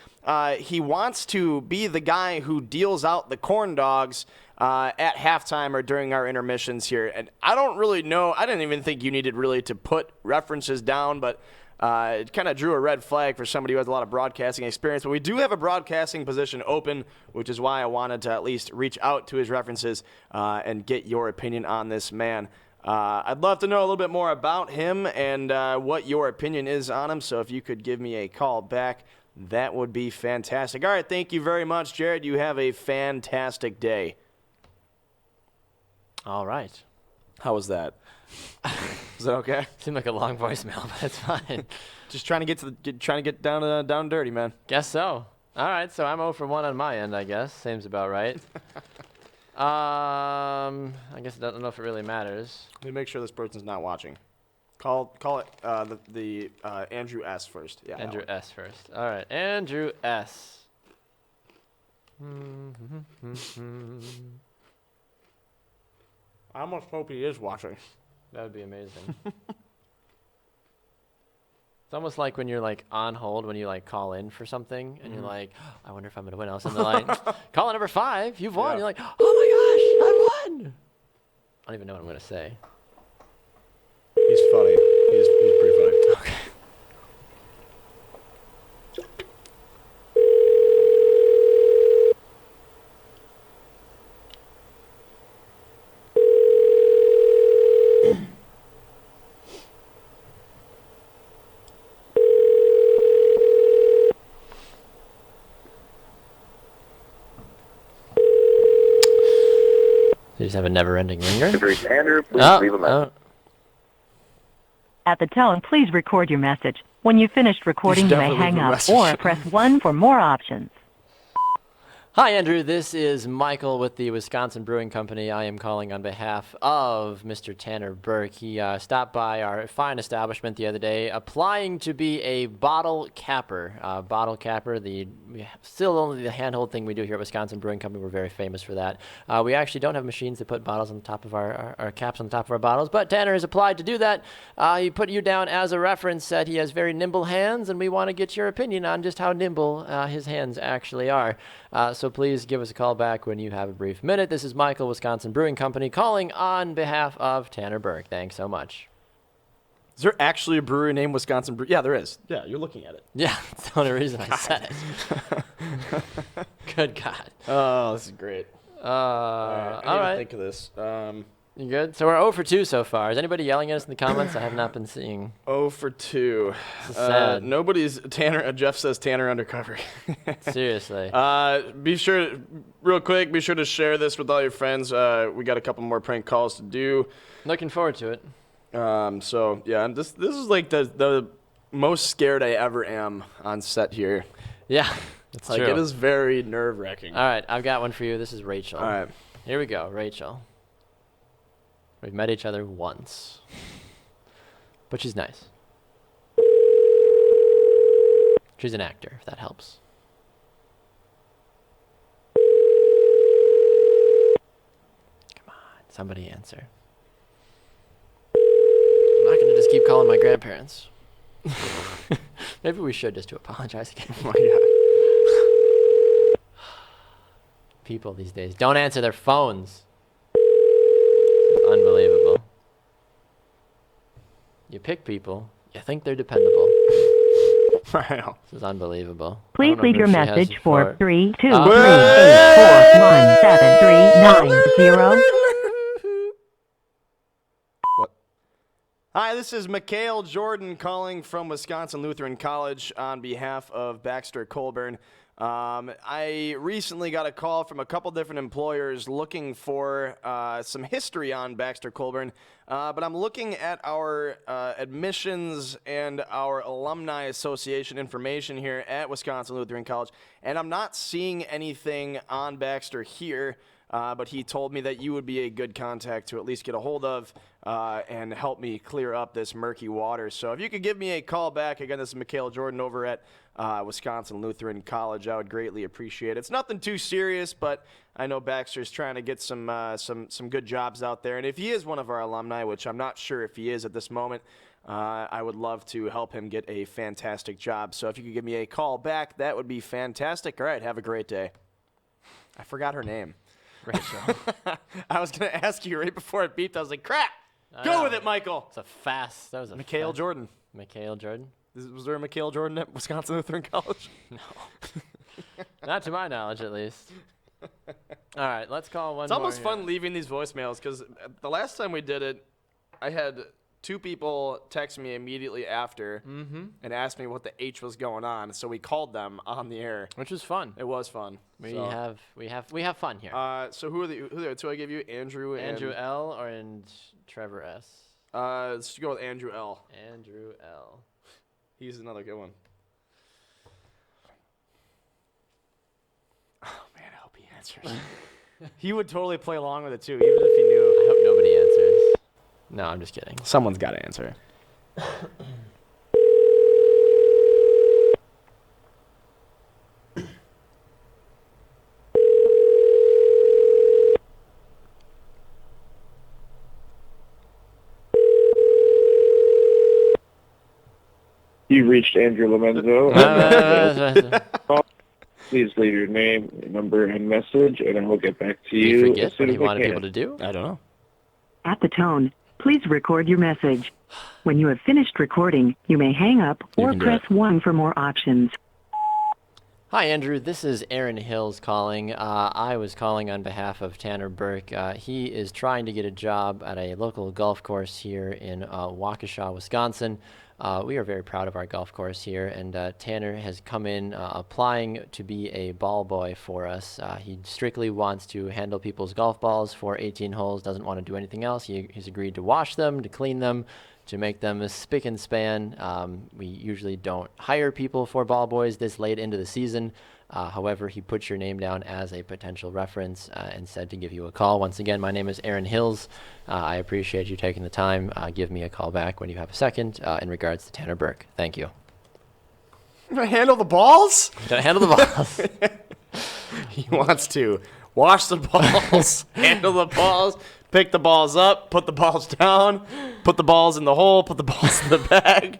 D: he wants to be the guy who deals out the corn dogs at halftime or during our intermissions here. And I don't really know. I didn't even think you needed really to put references down, but it kind of drew a red flag for somebody who has a lot of broadcasting experience. But we do have a broadcasting position open, which is why I wanted to at least reach out to his references and get your opinion on this man. I'd love to know a little bit more about him and what your opinion is on him. So if you could give me a call back, that would be fantastic. All right, thank you very much, Jared. You have a fantastic day.
B: All right.
D: How was that? Is that okay?
B: Seemed like a long voicemail, but it's fine.
D: Just trying to get down and dirty, man.
B: Guess so. All right, so I'm 0 for 1 on my end, I guess. Seems about right. I guess I don't know if it really matters.
D: Let me make sure this person's not watching. Call it the Andrew S. first. Yeah.
B: Andrew S. first. All right, Andrew S.
D: I almost hope he is watching.
B: That would be amazing. It's almost like when you're like on hold when you like call in for something and you're like, oh, I wonder if I'm gonna win. And they're like, call number 5, you've won.
D: Yeah.
B: You're like, oh my gosh, I won. I don't even know what I'm gonna say.
D: He's funny. He's pretty funny.
B: Okay. They just have a never-ending ringer.
G: Andrew, please leave a message.
F: At the tone, please record your message. When you've finished recording, you may
D: definitely
F: hang
D: leave a
F: up
D: message.
F: or press 1 for more options.
B: Hi, Andrew. This is Michael with the Wisconsin Brewing Company. I am calling on behalf of Mr. Tanner Burke. He stopped by our fine establishment the other day, applying to be a bottle capper. Still only the handhold thing we do here at Wisconsin Brewing Company. We're very famous for that. We actually don't have machines to put bottles on the top of our caps on the top of our bottles, but Tanner has applied to do that. He put you down as a reference, said he has very nimble hands, and we want to get your opinion on just how nimble his hands actually are. So please give us a call back when you have a brief minute. This is Michael, Wisconsin Brewing Company, calling on behalf of Tanner Burke. Thanks so much.
D: Is there actually a brewery named Wisconsin Brew? Yeah, there is. Yeah, you're looking at it.
B: Yeah, that's the only reason I said it. Good God.
D: Oh, this is great.
B: All
D: I
B: right.
D: think of this.
B: You good? So we're 0 for 2 so far. Is anybody yelling at us in the comments? I have not been seeing.
D: 0 for 2.
B: This is sad.
D: Nobody's Tanner. Jeff says Tanner undercover.
B: Seriously.
D: Be sure to share this with all your friends. We got a couple more prank calls to do.
B: Looking forward to it.
D: So yeah, this is like the most scared I ever am on set here.
B: Yeah, that's
D: Like
B: true.
D: it is very nerve-wracking.
B: All right, I've got one for you. This is Rachel.
D: All right.
B: Here we go, Rachel. We've met each other once, but she's nice. She's an actor, if that helps. Come on, somebody answer. I'm not gonna just keep calling my grandparents. Maybe we should just to apologize again.
D: Oh my God.
B: People these days don't answer their phones. It's unbelievable. You pick people, you think they're dependable.
D: I know.
B: This is unbelievable. I
F: Please
B: don't know
F: leave
B: who
F: your
B: she has
F: message
B: it
F: for 3 2
B: Oh.
F: 3 8 4 1 7 3 9 0.
D: What? Hi, this is Mikhail Jordan calling from Wisconsin Lutheran College on behalf of Baxter Colburn. I recently got a call from a couple different employers looking for some history on Baxter Colburn, but I'm looking at our admissions and our alumni association information here at Wisconsin Lutheran College, and I'm not seeing anything on Baxter here. But he told me that you would be a good contact to at least get a hold of and help me clear up this murky water. So if you could give me a call back, again, this is Mikhail Jordan over at Wisconsin Lutheran College. I would greatly appreciate it. It's nothing too serious, but I know Baxter's trying to get some good jobs out there. And if he is one of our alumni, which I'm not sure if he is at this moment, I would love to help him get a fantastic job. So if you could give me a call back, that would be fantastic. All right, have a great day. I forgot her name.
B: Rachel.
D: I was going to ask you right before it beeped. I was like, crap. Go with it, Michael.
B: That was a
D: Mikhail Jordan.
B: Mikhail Jordan?
D: Was there a Mikhail Jordan at Wisconsin Lutheran College?
B: No. Not to my knowledge, at least. All right, let's call one more.
D: It's almost
B: here.
D: fun leaving these voicemails because the last time we did it, I had two people text me immediately after and asked me what the H was going on. So we called them on the air,
B: Which was fun.
D: It was fun.
B: We have fun here.
D: So who are the two I gave you? Andrew
B: L and Trevor S.
D: Let's go with Andrew L.
B: Andrew L.
D: He's another good one. Oh man, I hope he answers. He would totally play along with it too, even if he knew.
B: I hope nobody answers. No, I'm just kidding.
D: Someone's got to answer.
H: You've reached Andrew Lomenzo. Please leave your name, number, and message, and I will get back to
B: Did
H: you
B: you forget
H: as soon
B: what he
H: as I
B: wanted
H: can.
B: people to do?
D: I don't know.
F: At the tone, please record your message. When you have finished recording, you may hang up
D: You
F: or
D: can do
F: press
D: it.
F: 1 for more options.
B: Hi, Andrew. This is Aaron Hills calling. I was calling on behalf of Tanner Burke. He is trying to get a job at a local golf course here in Waukesha, Wisconsin. We are very proud of our golf course here, and Tanner has come in applying to be a ball boy for us. He strictly wants to handle people's golf balls for 18 holes, doesn't want to do anything else. He's agreed to wash them, to clean them, to make them a spick and span. We usually don't hire people for ball boys this late into the season. However, he put your name down as a potential reference and said to give you a call. Once again, my name is Aaron Hills. I appreciate you taking the time. Give me a call back when you have a second in regards to Tanner Burke. Thank you.
D: Handle the balls?
B: Gotta handle the balls.
D: He wants to wash the balls, handle the balls, pick the balls up, put the balls down, put the balls in the hole, put the balls in the bag.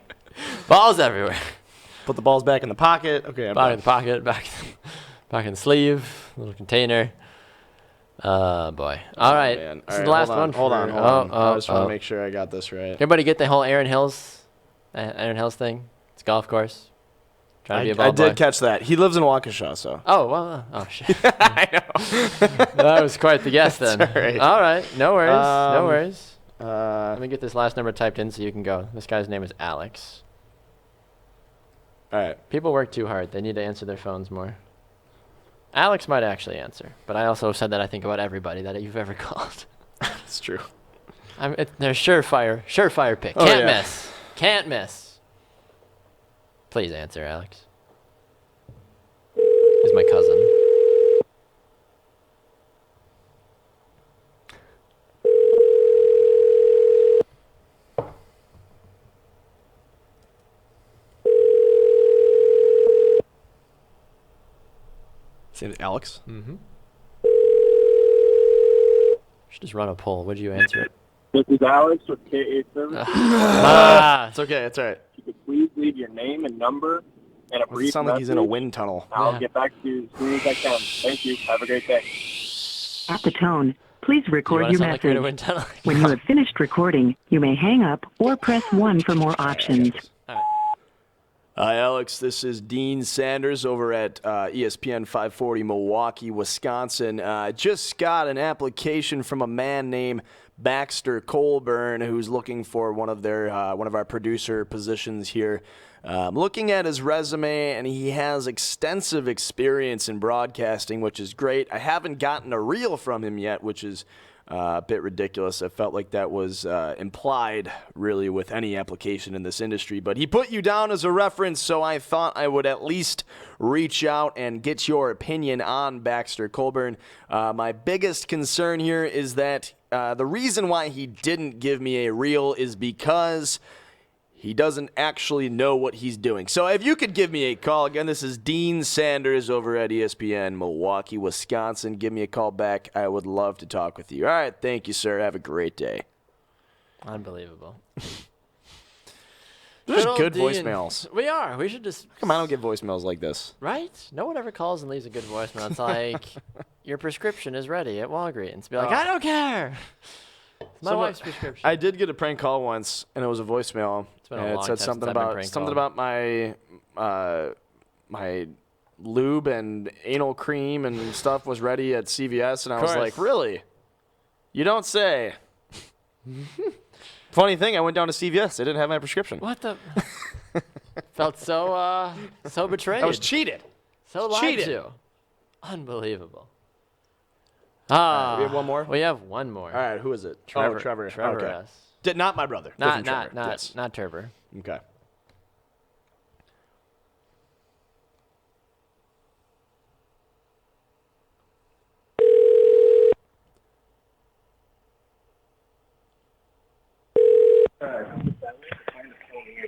B: Balls everywhere.
D: Put the balls back in the pocket. Okay, I'm
B: Back
D: done.
B: in the pocket, back in the sleeve, little container. Boy. All right.
D: Man.
B: This
D: All
B: is
D: right,
B: the last
D: hold on,
B: one.
D: Hold on. I just want to make sure I got this right.
B: Everybody get the whole Aaron Hills thing? It's a golf course. Trying to be a ball
D: I
B: boy.
D: did catch that. He lives in Waukesha, so.
B: Oh, well, oh, shit.
D: I know.
B: That was quite the guess then.
D: That's all right.
B: All right. No worries. No worries.
D: Uh,
B: Let me get this last number typed in so you can go. This guy's name is Alex.
D: all right.
B: People work too hard. They need to answer their phones more. Alex might actually answer, but I also said that I think about everybody that you've ever called.
D: It's true.
B: They're surefire pick.
D: Oh,
B: Can't
D: yeah.
B: miss. Can't miss. Please answer, Alex. He's my cousin.
D: His name is Alex.
B: Mm-hmm. Should just run a poll. Would you answer it?
H: This is Alex with KA Services.
D: It's okay. It's all right.
H: If you could please leave your name and number and a
D: Does it
H: brief
D: sound like he's in a
H: message,
D: wind tunnel?
H: I'll
B: Yeah.
H: get back to you as soon as I can. Thank you. Have a great day.
F: At the tone, please
B: Do you
F: record
B: want to
F: your
B: sound like you're in a
F: message.
B: wind tunnel?
F: When you have finished recording, you may hang up or press 1 for more options.
D: Hi, Alex. This is Dean Sanders over at ESPN 540 Milwaukee, Wisconsin. Just got an application from a man named Baxter Colburn, who's looking for one of our producer positions here. Looking at his resume, and he has extensive experience in broadcasting, which is great. I haven't gotten a reel from him yet, which is a bit ridiculous. I felt like that was implied, really, with any application in this industry. But he put you down as a reference, so I thought I would at least reach out and get your opinion on Baxter Colburn. My biggest concern here is that the reason why he didn't give me a reel is because he doesn't actually know what he's doing. So if you could give me a call, again, this is Dean Sanders over at ESPN, Milwaukee, Wisconsin. Give me a call back. I would love to talk with you. All right, thank you, sir. Have a great day.
B: Unbelievable.
D: There's
B: Good
D: good
B: old Dean.
D: voicemails.
B: We are. We should just...
D: Come on, I don't get voicemails like this.
B: Right? No one ever calls and leaves a good voicemail. It's like, your prescription is ready at Walgreens. Be like, I don't care. It's my wife's prescription.
D: I did get a prank call once, and it was a voicemail.
B: It's been a
D: and
B: long
D: it said
B: time
D: something
B: since I've been
D: about
B: prank
D: my my lube and anal cream and stuff was ready at CVS, and I was like, really? You don't say. Funny thing, I went down to CVS. They didn't have my prescription.
B: What the? Felt so betrayed.
D: I was cheated.
B: So lied
D: cheated.
B: to. Unbelievable.
D: We have one more?
B: We have one more.
D: All right, who is it?
B: Trevor.
D: Oh, Trevor.
B: Trevor
D: Okay.
B: S.
D: Not my brother.
B: Not
D: Different Trevor. Yes.
B: not Trevor.
D: Okay.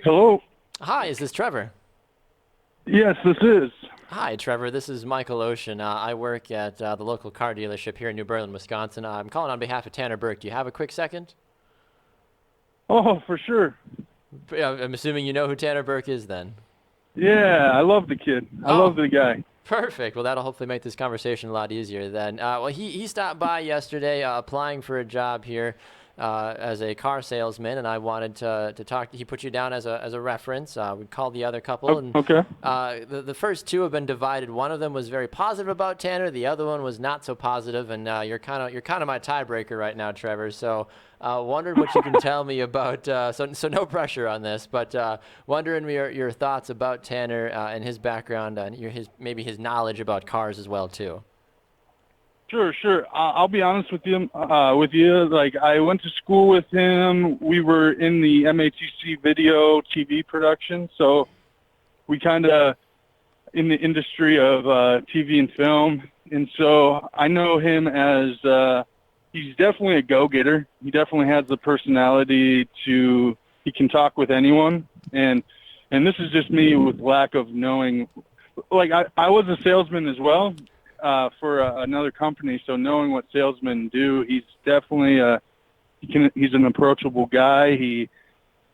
H: Hello.
B: Hi, is this Trevor?
H: Yes, this is.
B: Hi, Trevor. This is Michael Ocean. I work at the local car dealership here in New Berlin, Wisconsin. I'm calling on behalf of Tanner Burke. Do you have a quick second?
H: Oh, for sure.
B: I'm assuming you know who Tanner Burke is then.
H: Yeah, I love the kid. I love the guy.
B: Perfect. Well, that'll hopefully make this conversation a lot easier then. Well, he stopped by yesterday applying for a job here as a car salesman, and I wanted to talk. He put you down as a reference. We called the other couple, and
H: Okay.
B: the first two have been divided. One of them was very positive about Tanner. The other one was not so positive, and you're kind of my tiebreaker right now, Trevor. So wondered what you can tell me about. So no pressure on this, but wondering your thoughts about Tanner and his background and maybe his knowledge about cars as well too.
H: Sure. I'll be honest with you. Like, I went to school with him. We were in the MATC video TV production, so we kind of in the industry of TV and film. And so I know him as he's definitely a go-getter. He definitely has the personality he can talk with anyone. And this is just me with lack of knowing. Like, I was a salesman as well. For another company, so knowing what salesmen do, he's definitely he's an approachable guy. He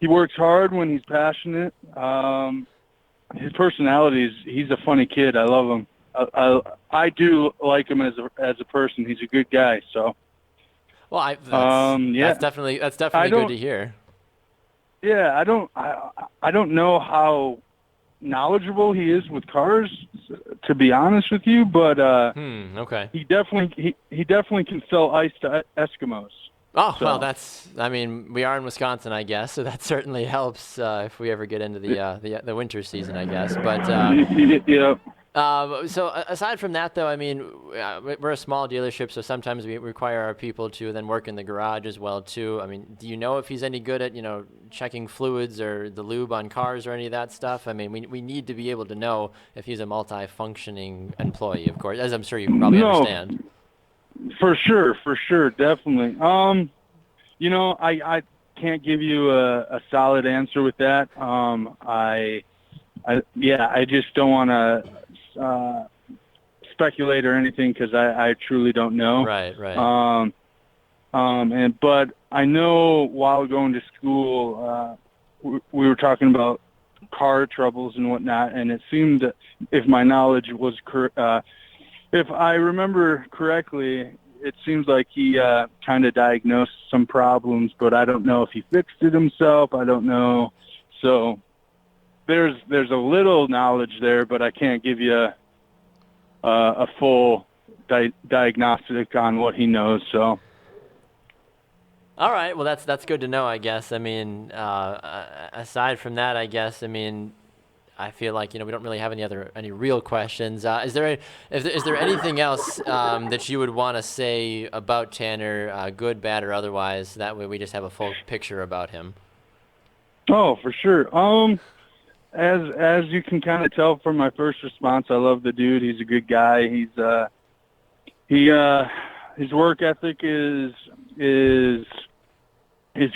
H: works hard when he's passionate. His personality he's a funny kid. I love him. I do like him as a person. He's a good guy. So.
B: Well, that's definitely good to hear.
H: Yeah, I don't know how knowledgeable he is with cars, to be honest with you, but
B: okay.
H: He definitely can sell ice to Eskimos.
B: Oh, so. Well, we are in Wisconsin, I guess, so that certainly helps if we ever get into the winter season, I guess. But
H: yeah.
B: So aside from that, though, we're a small dealership, so sometimes we require our people to then work in the garage as well, too. Do you know if he's any good at, checking fluids or the lube on cars or any of that stuff? We need to be able to know if he's a multi-functioning employee, of course, as I'm sure you probably understand.
H: For sure, definitely. I can't give you a solid answer with that. I just don't want to speculate or anything because I truly don't know.
B: Right.
H: But I know while going to school, we were talking about car troubles and whatnot, and it seemed that if my knowledge was if I remember correctly, it seems like he kind of diagnosed some problems, but I don't know if he fixed it himself. I don't know. So there's a little knowledge there, but I can't give you a full diagnostic on what he knows. So.
B: All right. Well, that's good to know, I guess. I mean, aside from that, I guess. I mean, I feel like we don't really have any real questions. Is there anything else that you would want to say about Tanner, good, bad, or otherwise? That way, we just have a full picture about him.
H: Oh, for sure. As you can kind of tell from my first response, I love the dude. He's a good guy. His work ethic is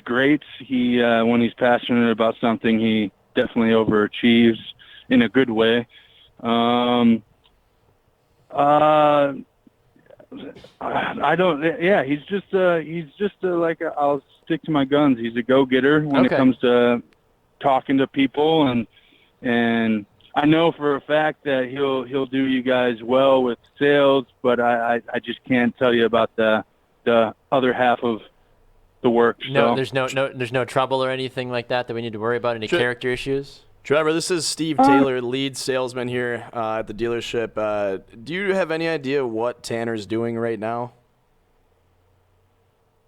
H: great. He when he's passionate about something, he definitely overachieves in a good way. I don't. Yeah, he's just like I'll stick to my guns. He's a go-getter when it comes to talking to people, and I know for a fact that he'll do you guys well with sales, but I just can't tell you about the other half of the work.
B: No, there's no trouble or anything like that we need to worry about. Any character issues?
D: Trevor, this is Steve Taylor, lead salesman here at the dealership. Do you have any idea what Tanner's doing right now?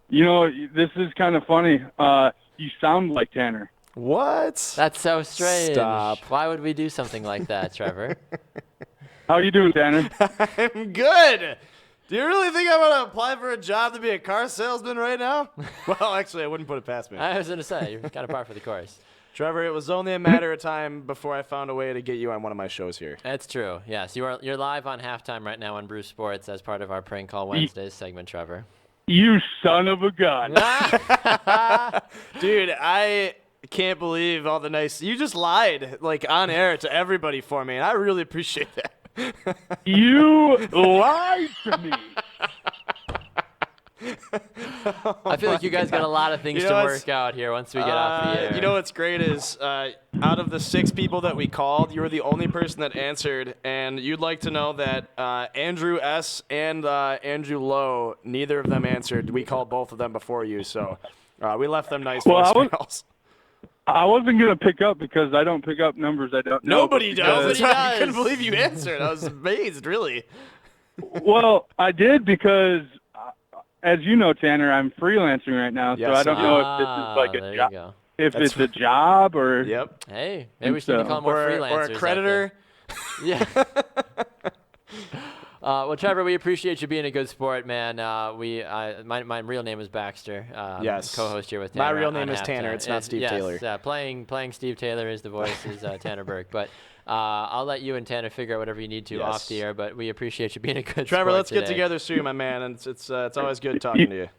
H: This is kind of funny. You sound like Tanner.
D: What?
B: That's so strange.
D: Stop.
B: Why would we do something like that, Trevor?
H: How are you doing, Tanner?
D: I'm good. Do you really think I'm going to apply for a job to be a car salesman right now? Well, actually, I wouldn't put it past me.
B: I was going to say, you're kind of par for the course.
D: Trevor, it was only a matter of time before I found a way to get you on one of my shows here.
B: That's true. Yes, you're live on Halftime right now on Brew Sports as part of our Prank Call Wednesdays segment, Trevor.
H: You son of a gun.
D: Dude, I can't believe all the nice... You just lied, on air to everybody for me, and I really appreciate that.
H: You lied to me.
B: I feel like you guys got a lot of things to work out here once we get off the air.
D: You know what's great is out of the 6 people that we called, you were the only person that answered, and you'd like to know that Andrew S. and Andrew Lowe, neither of them answered. We called both of them before you, so we left them nice voicemails.
H: I wasn't going to pick up because I don't pick up numbers I don't know.
D: Nobody does. I couldn't believe you answered. I was amazed, really.
H: Well, I did because... As you know, Tanner, I'm freelancing right now, so I don't know if this is like a job. If it's a job or...
B: Yep. Hey, maybe we should call more freelancers.
D: Or a creditor.
B: Yeah. Well, Trevor, we appreciate you being a good sport, man. My real name is Baxter.
D: Yes.
B: Co-host here with Tanner.
D: My real name is Tanner. It's not Steve Taylor.
B: Yes, playing Steve Taylor is the voice is Tanner Burke. But I'll let you and Tanner figure out whatever you need to off the air. But we appreciate you being a good
D: Trevor,
B: sport
D: let's
B: today.
D: Get together soon, my man. And it's always good talking to you.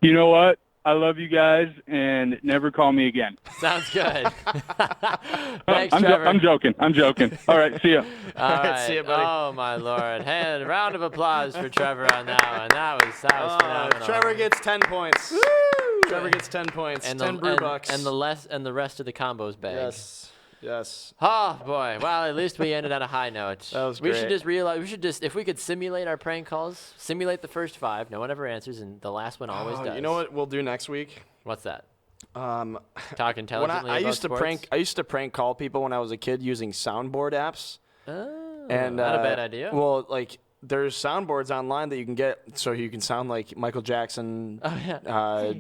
H: You know what? I love you guys, and never call me again.
B: Sounds good. Thanks, Trevor.
H: I'm joking. All right, see ya.
B: All right,
D: see ya, buddy.
B: Oh, my Lord. Hey, round of applause for Trevor on that one. That was phenomenal.
D: Trevor gets 10 points. Woo! Trevor gets 10 points.
B: And
D: 10 brew bucks.
B: And the rest of the combos bag.
D: Yes.
B: Oh, boy. Well, at least we ended on a high note.
D: That was
B: great. We should just, if we could simulate our prank calls, simulate the first 5. No one ever answers, and the last one always does.
D: You know what we'll do next week?
B: What's that?
D: Talk
B: intelligently
D: I
B: about
D: used
B: sports?
D: I used to prank call people when I was a kid using soundboard apps.
B: Oh,
D: and
B: not a bad idea.
D: Well, there's soundboards online that you can get so you can sound like Michael Jackson,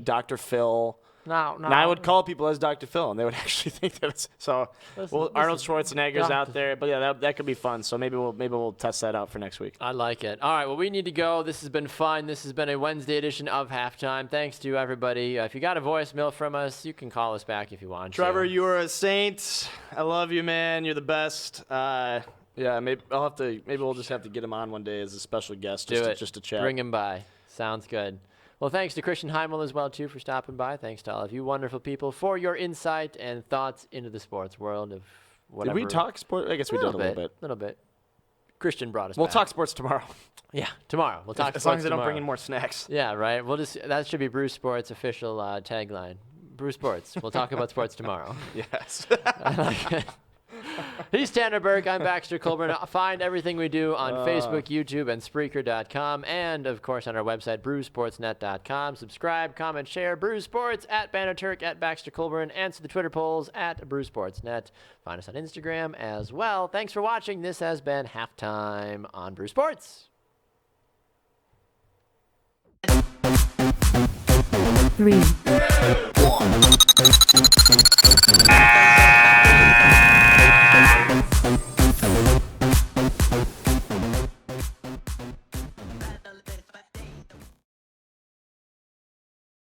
D: Dr. Phil.
B: No.
D: And I would call people as Dr. Phil, and they would actually think that it's so. Arnold Schwarzenegger's out there, but yeah, that could be fun. So maybe we'll test that out for next week.
B: I like it. All right, well, we need to go. This has been fun. This has been a Wednesday edition of Halftime. Thanks to everybody. If you got a voicemail from us, you can call us back if you want.
D: Trevor, you are a saint. I love you, man. You're the best. Yeah, maybe we'll just have to get him on one day as a special guest, just to chat.
B: Bring him by. Sounds good. Well, thanks to Christian Heimel as well, too, for stopping by. Thanks to all of you wonderful people for your insight and thoughts into the sports world of whatever.
D: Did we talk sports? I guess we did a little bit.
B: A little bit. Christian brought us
D: We'll
B: back.
D: talk sports tomorrow.
B: Yeah, tomorrow. We'll talk sports
D: as long as they
B: tomorrow.
D: don't bring in more snacks.
B: Yeah, right. That should be Brew Sports' official tagline. Brew Sports. We'll talk about sports tomorrow.
D: Yes.
B: I like it. He's Tanner Burke. I'm Baxter Colburn. Find everything we do on Facebook, YouTube, and Spreaker.com, and, of course, on our website, brewsportsnet.com. Subscribe, comment, share. Brew Sports, at Banner Turk, at Baxter Colburn. Answer the Twitter polls, at BrewSportsNet. Find us on Instagram as well. Thanks for watching. This has been Halftime on Brew Sports.
F: 3.